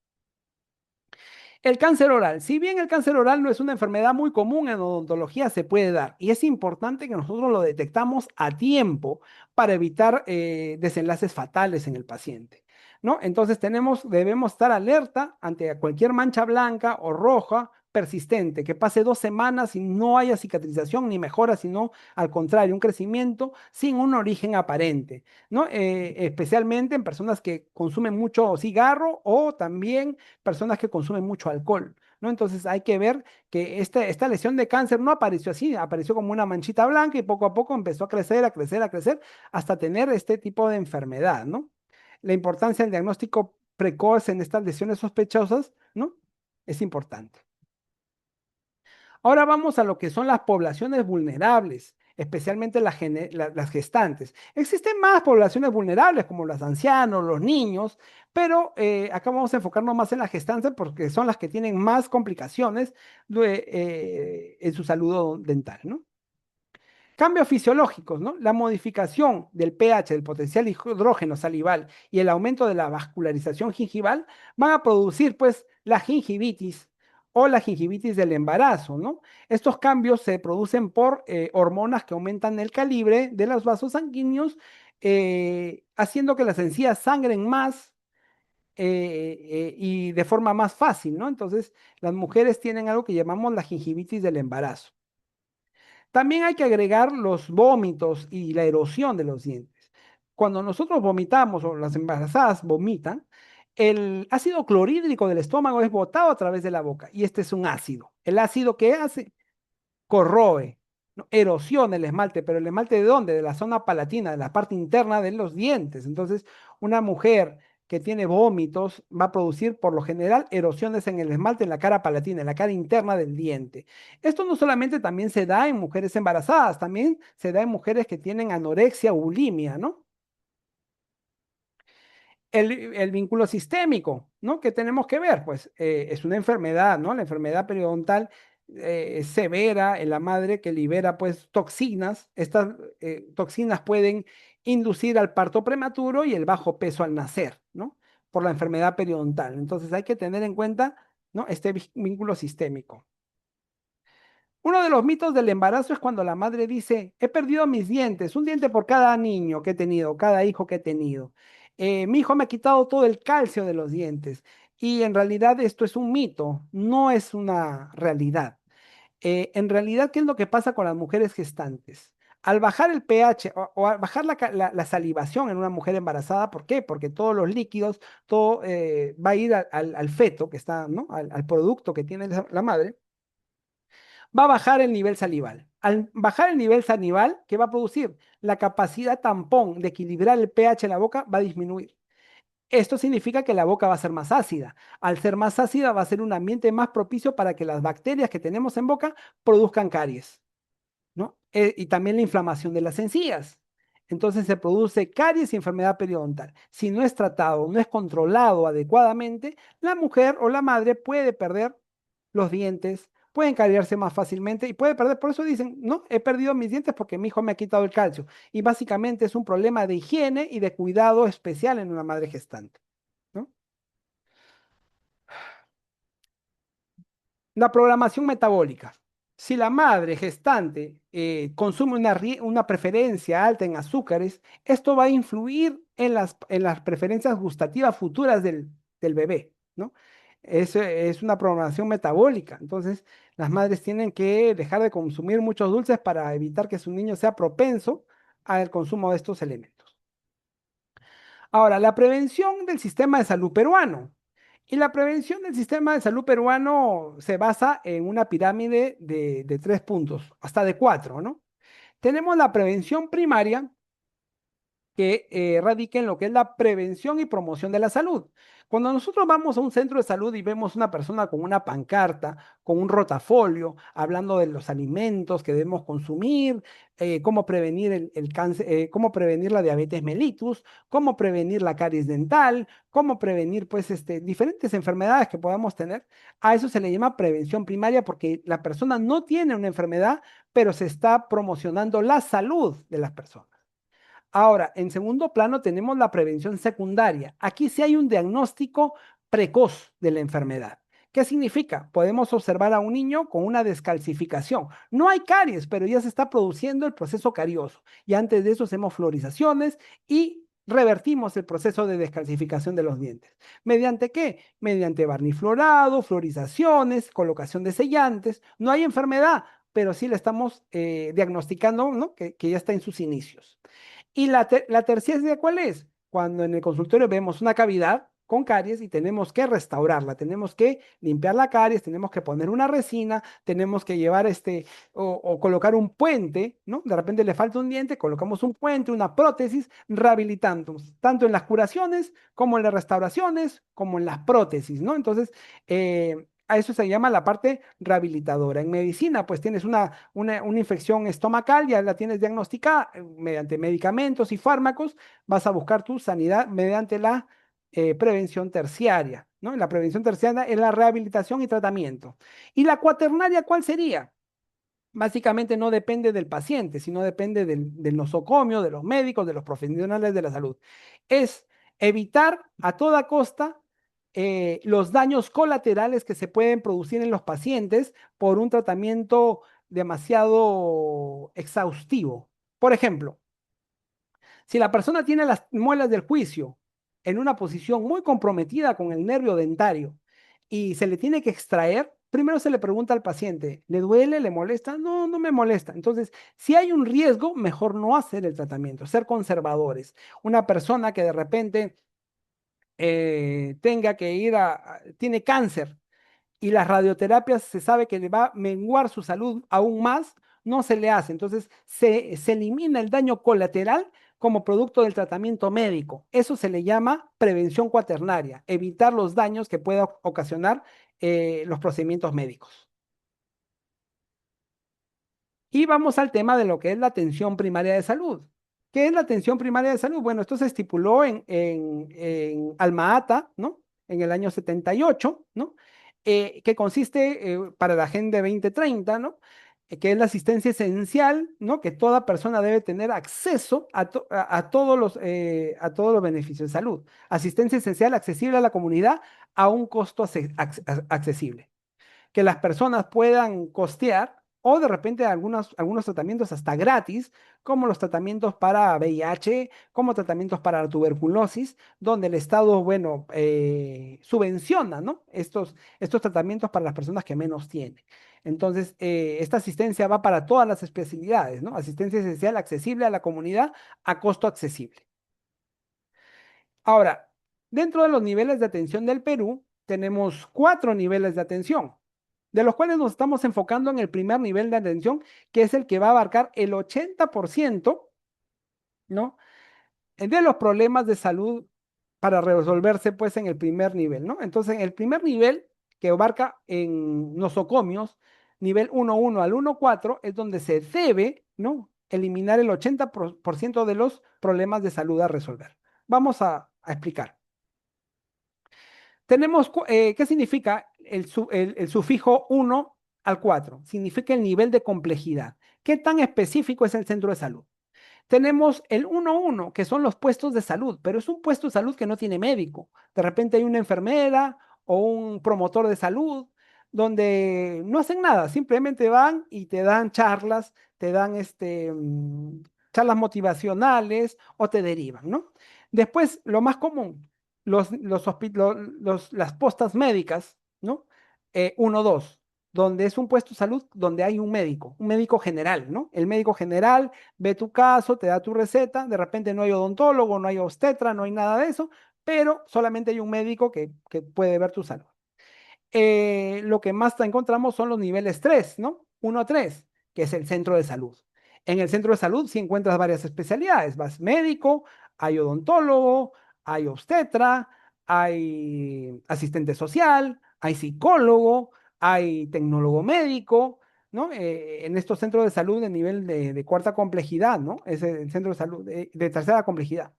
El cáncer oral. Si bien el cáncer oral no es una enfermedad muy común en odontología, se puede dar y es importante que nosotros lo detectamos a tiempo para evitar desenlaces fatales en el paciente, ¿no? Entonces debemos estar alerta ante cualquier mancha blanca o roja persistente, que pase 2 semanas y no haya cicatrización ni mejora, sino al contrario, un crecimiento sin un origen aparente, ¿no? Especialmente en personas que consumen mucho cigarro o también personas que consumen mucho alcohol, ¿no? Entonces hay que ver que esta lesión de cáncer no apareció así, apareció como una manchita blanca y poco a poco empezó a crecer, a crecer, a crecer, hasta tener este tipo de enfermedad, ¿no? La importancia del diagnóstico precoz en estas lesiones sospechosas, ¿no? Es importante. Ahora vamos a lo que son las poblaciones vulnerables, especialmente las gestantes. Existen más poblaciones vulnerables como los ancianos, los niños, pero acá vamos a enfocarnos más en las gestantes porque son las que tienen más complicaciones en su salud dental, ¿no? Cambios fisiológicos, ¿no? La modificación del pH, del potencial hidrógeno salival y el aumento de la vascularización gingival van a producir, pues, la gingivitis o la gingivitis del embarazo, ¿no? Estos cambios se producen por hormonas que aumentan el calibre de los vasos sanguíneos, haciendo que las encías sangren más y de forma más fácil, ¿no? Entonces, las mujeres tienen algo que llamamos la gingivitis del embarazo. También hay que agregar los vómitos y la erosión de los dientes. Cuando nosotros vomitamos o las embarazadas vomitan, el ácido clorhídrico del estómago es botado a través de la boca y este es un ácido. ¿El ácido qué hace? Corroe, ¿no? Erosiona el esmalte, pero el esmalte ¿de dónde? De la zona palatina, de la parte interna de los dientes. Entonces, una mujer que tiene vómitos, va a producir por lo general erosiones en el esmalte en la cara palatina, en la cara interna del diente. Esto no solamente también se da en mujeres embarazadas, también se da en mujeres que tienen anorexia o bulimia, ¿no? El vínculo sistémico, ¿no? ¿Qué tenemos que ver? Pues es una enfermedad, ¿no? La enfermedad periodontal es severa en la madre que libera pues toxinas. Estas toxinas pueden inducir al parto prematuro y el bajo peso al nacer, ¿no? Por la enfermedad periodontal. Entonces hay que tener en cuenta, ¿no? Este vínculo sistémico. Uno de los mitos del embarazo es cuando la madre dice, he perdido mis dientes, un diente por cada niño que he tenido, cada hijo que he tenido. Mi hijo me ha quitado todo el calcio de los dientes. Y en realidad esto es un mito, no es una realidad. En realidad, ¿qué es lo que pasa con las mujeres gestantes? Al bajar el pH o al bajar la salivación en una mujer embarazada, ¿por qué? Porque todos los líquidos, todo va a ir al feto que está, ¿no? Al producto que tiene la madre, va a bajar el nivel salival. Al bajar el nivel salival, ¿qué va a producir? La capacidad tampón de equilibrar el pH en la boca va a disminuir. Esto significa que la boca va a ser más ácida. Al ser más ácida, va a ser un ambiente más propicio para que las bacterias que tenemos en boca produzcan caries, ¿no? Y también la inflamación de las encías. Entonces se produce caries y enfermedad periodontal. Si no es tratado, no es controlado adecuadamente, la mujer o la madre puede perder los dientes, pueden cariarse más fácilmente y puede perder. Por eso dicen, no, he perdido mis dientes porque mi hijo me ha quitado el calcio. Y básicamente es un problema de higiene y de cuidado especial en una madre gestante, ¿no? La programación metabólica. Si la madre gestante consume una preferencia alta en azúcares, esto va a influir en las preferencias gustativas futuras del bebé, ¿no? Es una programación metabólica. Entonces, las madres tienen que dejar de consumir muchos dulces para evitar que su niño sea propenso al consumo de estos elementos. Ahora, la prevención del sistema de salud peruano. Y la prevención del sistema de salud peruano se basa en una pirámide de 3 puntos, hasta de 4, ¿no? Tenemos la prevención primaria, que radica en lo que es la prevención y promoción de la salud. Cuando nosotros vamos a un centro de salud y vemos una persona con una pancarta, con un rotafolio, hablando de los alimentos que debemos consumir, cómo prevenir el cáncer, cómo prevenir la diabetes mellitus, cómo prevenir la caries dental, cómo prevenir pues diferentes enfermedades que podamos tener, a eso se le llama prevención primaria porque la persona no tiene una enfermedad, pero se está promocionando la salud de las personas. Ahora, en segundo plano tenemos la prevención secundaria. Aquí sí hay un diagnóstico precoz de la enfermedad. ¿Qué significa? Podemos observar a un niño con una descalcificación. No hay caries, pero ya se está produciendo el proceso carioso. Y antes de eso hacemos fluorizaciones y revertimos el proceso de descalcificación de los dientes. ¿Mediante qué? Mediante barniz fluorado, fluorizaciones, colocación de sellantes. No hay enfermedad, pero sí le estamos diagnosticando, ¿no? Que ya está en sus inicios. Y la tercera, ¿cuál es? Cuando en el consultorio vemos una cavidad con caries y tenemos que restaurarla, tenemos que limpiar la caries, tenemos que poner una resina, tenemos que llevar o colocar un puente, ¿no? De repente le falta un diente, colocamos un puente, una prótesis, rehabilitando, tanto en las curaciones como en las restauraciones, como en las prótesis, ¿no? Entonces, a eso se llama la parte rehabilitadora. En medicina, pues tienes una infección estomacal, ya la tienes diagnosticada mediante medicamentos y fármacos, vas a buscar tu sanidad mediante la prevención terciaria, ¿no? La prevención terciaria es la rehabilitación y tratamiento. ¿Y la cuaternaria cuál sería? Básicamente no depende del paciente, sino depende del nosocomio, de los médicos, de los profesionales de la salud. Es evitar a toda costa los daños colaterales que se pueden producir en los pacientes por un tratamiento demasiado exhaustivo. Por ejemplo, si la persona tiene las muelas del juicio en una posición muy comprometida con el nervio dentario y se le tiene que extraer, primero se le pregunta al paciente, ¿le duele? ¿Le molesta? No, no me molesta. Entonces, si hay un riesgo, mejor no hacer el tratamiento, ser conservadores. Una persona que de repente tenga que tiene cáncer y las radioterapias se sabe que le va a menguar su salud aún más, no se le hace. Entonces se elimina el daño colateral como producto del tratamiento médico. Eso se le llama prevención cuaternaria, evitar los daños que pueda ocasionar los procedimientos médicos. Y vamos al tema de lo que es la atención primaria de salud. ¿Qué es la atención primaria de salud? Bueno, esto se estipuló en Alma Ata, ¿no? En el año 78, ¿no? Que consiste para la Agenda 2030, ¿no? Que es la asistencia esencial, ¿no? Que toda persona debe tener acceso a a todos los beneficios de salud. Asistencia esencial accesible a la comunidad a un costo accesible, que las personas puedan costear o de repente algunos tratamientos hasta gratis, como los tratamientos para VIH, como tratamientos para la tuberculosis, donde el Estado, bueno, subvenciona, ¿no? Estos tratamientos para las personas que menos tienen. Entonces, esta asistencia va para todas las especialidades, ¿no? Asistencia esencial accesible a la comunidad a costo accesible. Ahora, dentro de los niveles de atención del Perú, tenemos 4 niveles de atención, de los cuales nos estamos enfocando en el primer nivel de atención, que es el que va a abarcar el 80%, ¿no? De los problemas de salud para resolverse, pues, en el primer nivel, ¿no? Entonces, en el primer nivel, que abarca en nosocomios, nivel 1.1 al 1.4, es donde se debe, ¿no? Eliminar el 80% de los problemas de salud a resolver. Vamos a explicar. Tenemos, ¿qué significa el sufijo 1 al 4? Significa el nivel de complejidad. ¿Qué tan específico es el centro de salud? Tenemos el 1.1, que son los puestos de salud, pero es un puesto de salud que no tiene médico. De repente hay una enfermera o un promotor de salud donde no hacen nada, simplemente van y te dan charlas, te dan charlas motivacionales o te derivan, ¿no? Después, lo más común, las postas médicas, ¿no? 1.2, donde es un puesto de salud donde hay un médico general, ¿no? El médico general ve tu caso, te da tu receta, de repente no hay odontólogo, no hay obstetra, no hay nada de eso, pero solamente hay un médico que puede ver tu salud. Lo que más encontramos son los niveles 3, ¿no? 1 a 3, que es el centro de salud. En el centro de salud sí encuentras varias especialidades. Vas médico, hay odontólogo, hay obstetra, hay asistente social, hay psicólogo, hay tecnólogo médico, ¿no? En estos centros de salud de nivel de cuarta complejidad, ¿no? Es el centro de salud de tercera complejidad.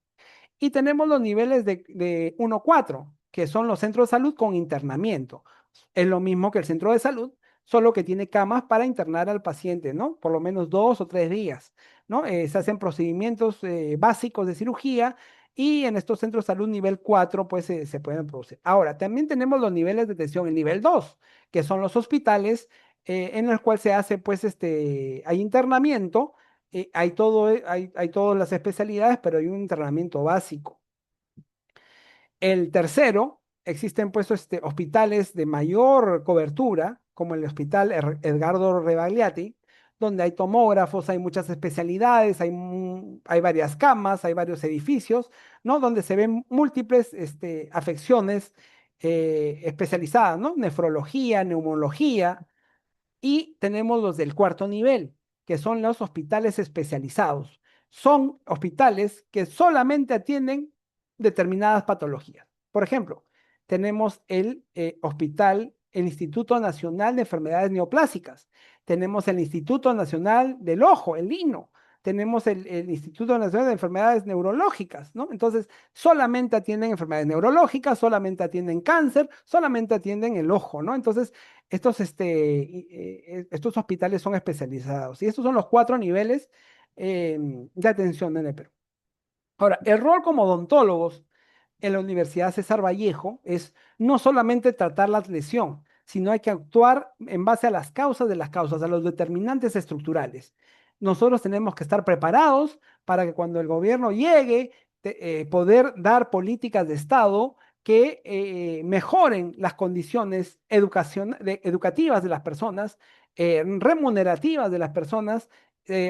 Y tenemos los niveles de 1-4, que son los centros de salud con internamiento. Es lo mismo que el centro de salud, solo que tiene camas para internar al paciente, ¿no? Por lo menos 2 o 3 días, ¿no? Se hacen procedimientos básicos de cirugía y en estos centros de salud nivel 4, pues se pueden producir. Ahora, también tenemos los niveles de atención en nivel 2, que son los hospitales en el cual se hace, pues, hay internamiento, hay todas las especialidades, pero hay un entrenamiento básico. El tercero, existen pues hospitales de mayor cobertura, como el Hospital Edgardo Rebagliati, donde hay tomógrafos, hay muchas especialidades, hay varias camas, hay varios edificios, ¿no? Donde se ven múltiples afecciones especializadas, ¿no? Nefrología, neumología, y tenemos los del cuarto nivel, que son los hospitales especializados. Son hospitales que solamente atienden determinadas patologías. Por ejemplo, tenemos el Instituto Nacional de Enfermedades Neoplásicas, tenemos el Instituto Nacional del Ojo, el INO, tenemos el Instituto Nacional de Enfermedades Neurológicas, ¿no? Entonces, solamente atienden enfermedades neurológicas, solamente atienden cáncer, solamente atienden el ojo, ¿no? Entonces, estos hospitales son especializados y estos son los 4 niveles de atención en el Perú. Ahora, el rol como odontólogos en la Universidad César Vallejo es no solamente tratar la lesión, sino hay que actuar en base a las causas de las causas, a los determinantes estructurales. Nosotros tenemos que estar preparados para que cuando el gobierno llegue, poder dar políticas de Estado que mejoren las condiciones educativas de las personas, remunerativas de las personas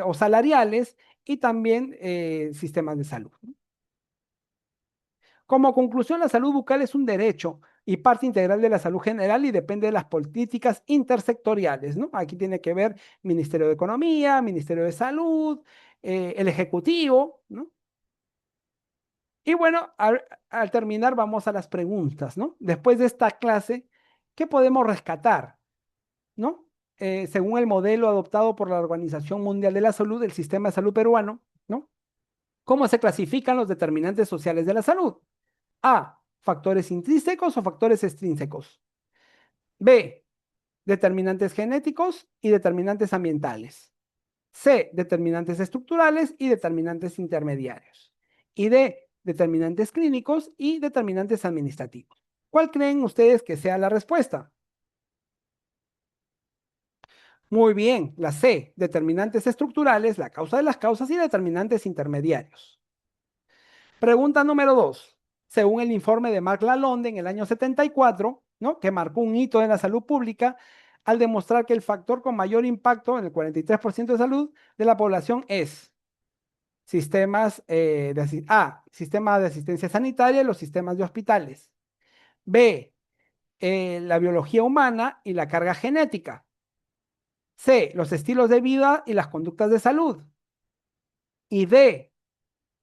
o salariales y también sistemas de salud. Como conclusión, la salud bucal es un derecho y parte integral de la salud general y depende de las políticas intersectoriales, ¿no? Aquí tiene que ver Ministerio de Economía, Ministerio de Salud, el Ejecutivo, ¿no? Y bueno, al terminar vamos a las preguntas, ¿no? Después de esta clase, ¿qué podemos rescatar, ¿no? Según el modelo adoptado por la Organización Mundial de la Salud, el sistema de salud peruano, ¿no? ¿Cómo se clasifican los determinantes sociales de la salud? A, factores intrínsecos o factores extrínsecos. B, determinantes genéticos y determinantes ambientales. C, determinantes estructurales y determinantes intermediarios. Y D, determinantes clínicos y determinantes administrativos. ¿Cuál creen ustedes que sea la respuesta? Muy bien, la C, determinantes estructurales, la causa de las causas y determinantes intermediarios. Pregunta número 2. Según el informe de Mark Lalonde en el año 74, ¿no? Que marcó un hito en la salud pública al demostrar que el factor con mayor impacto en el 43% de salud de la población es sistema de asistencia sanitaria y los sistemas de hospitales. B, la biología humana y la carga genética. C, los estilos de vida y las conductas de salud. Y D,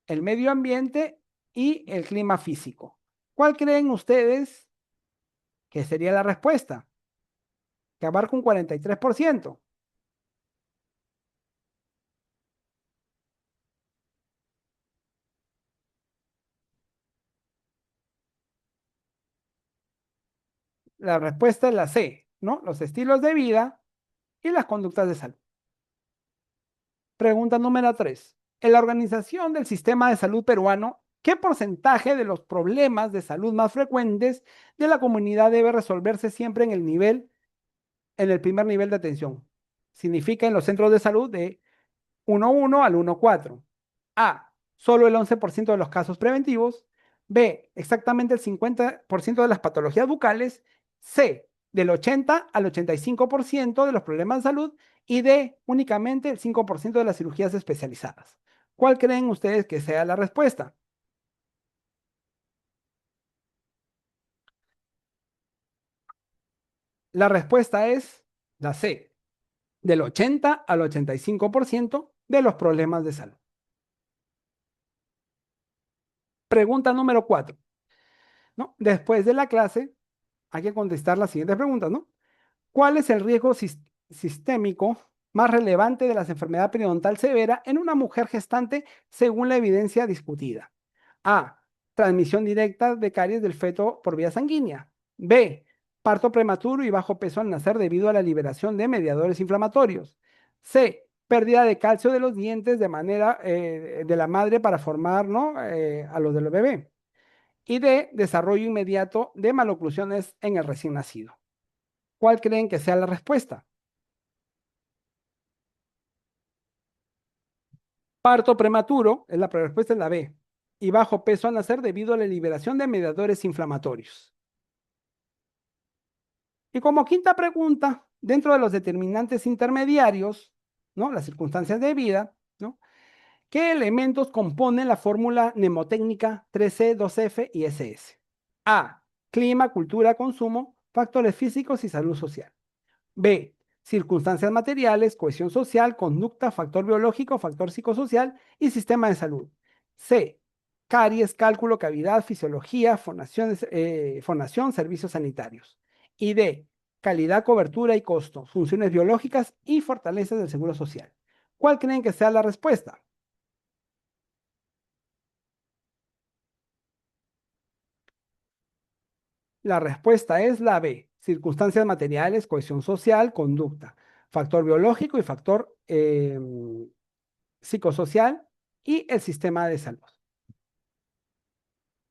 el medio ambiente y el clima físico. ¿Cuál creen ustedes que sería la respuesta? Que abarca un 43%. La respuesta es la C, ¿no? Los estilos de vida y las conductas de salud. Pregunta número 3. En la organización del sistema de salud peruano, ¿qué porcentaje de los problemas de salud más frecuentes de la comunidad debe resolverse siempre en el primer nivel de atención? Significa en los centros de salud de 1.1 al 1.4. A, solo el 11% de los casos preventivos. B, exactamente el 50% de las patologías bucales. C, del 80 al 85% de los problemas de salud. Y D, únicamente el 5% de las cirugías especializadas. ¿Cuál creen ustedes que sea la respuesta? La respuesta es la C, del 80 al 85% de los problemas de salud. Pregunta número 4, ¿no? Después de la clase, hay que contestar las siguientes preguntas, ¿no? ¿Cuál es el riesgo sistémico más relevante de la enfermedad periodontal severa en una mujer gestante según la evidencia discutida? A, transmisión directa de caries del feto por vía sanguínea. B, parto prematuro y bajo peso al nacer debido a la liberación de mediadores inflamatorios. C, pérdida de calcio de los dientes de la madre para formar, ¿no? A los del bebé. Y D, desarrollo inmediato de maloclusiones en el recién nacido. ¿Cuál creen que sea la respuesta? Parto prematuro, la respuesta es la B. Y bajo peso al nacer debido a la liberación de mediadores inflamatorios. Y como quinta pregunta, dentro de los determinantes intermediarios, ¿no? Las circunstancias de vida, ¿no? ¿Qué elementos componen la fórmula mnemotécnica 3C, 2F y SS? A, clima, cultura, consumo, factores físicos y salud social. B, circunstancias materiales, cohesión social, conducta, factor biológico, factor psicosocial y sistema de salud. C, caries, cálculo, cavidad, fisiología, fonación, servicios sanitarios. Y D, calidad, cobertura y costo, funciones biológicas y fortalezas del seguro social. ¿Cuál creen que sea la respuesta? La respuesta es la B, circunstancias materiales, cohesión social, conducta, factor biológico y factor psicosocial y el sistema de salud.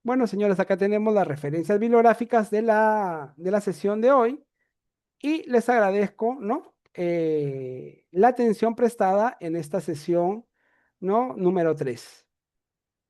Bueno, señores, acá tenemos las referencias bibliográficas de la sesión de hoy y les agradezco, ¿no? La atención prestada en esta sesión, ¿no? Número 3.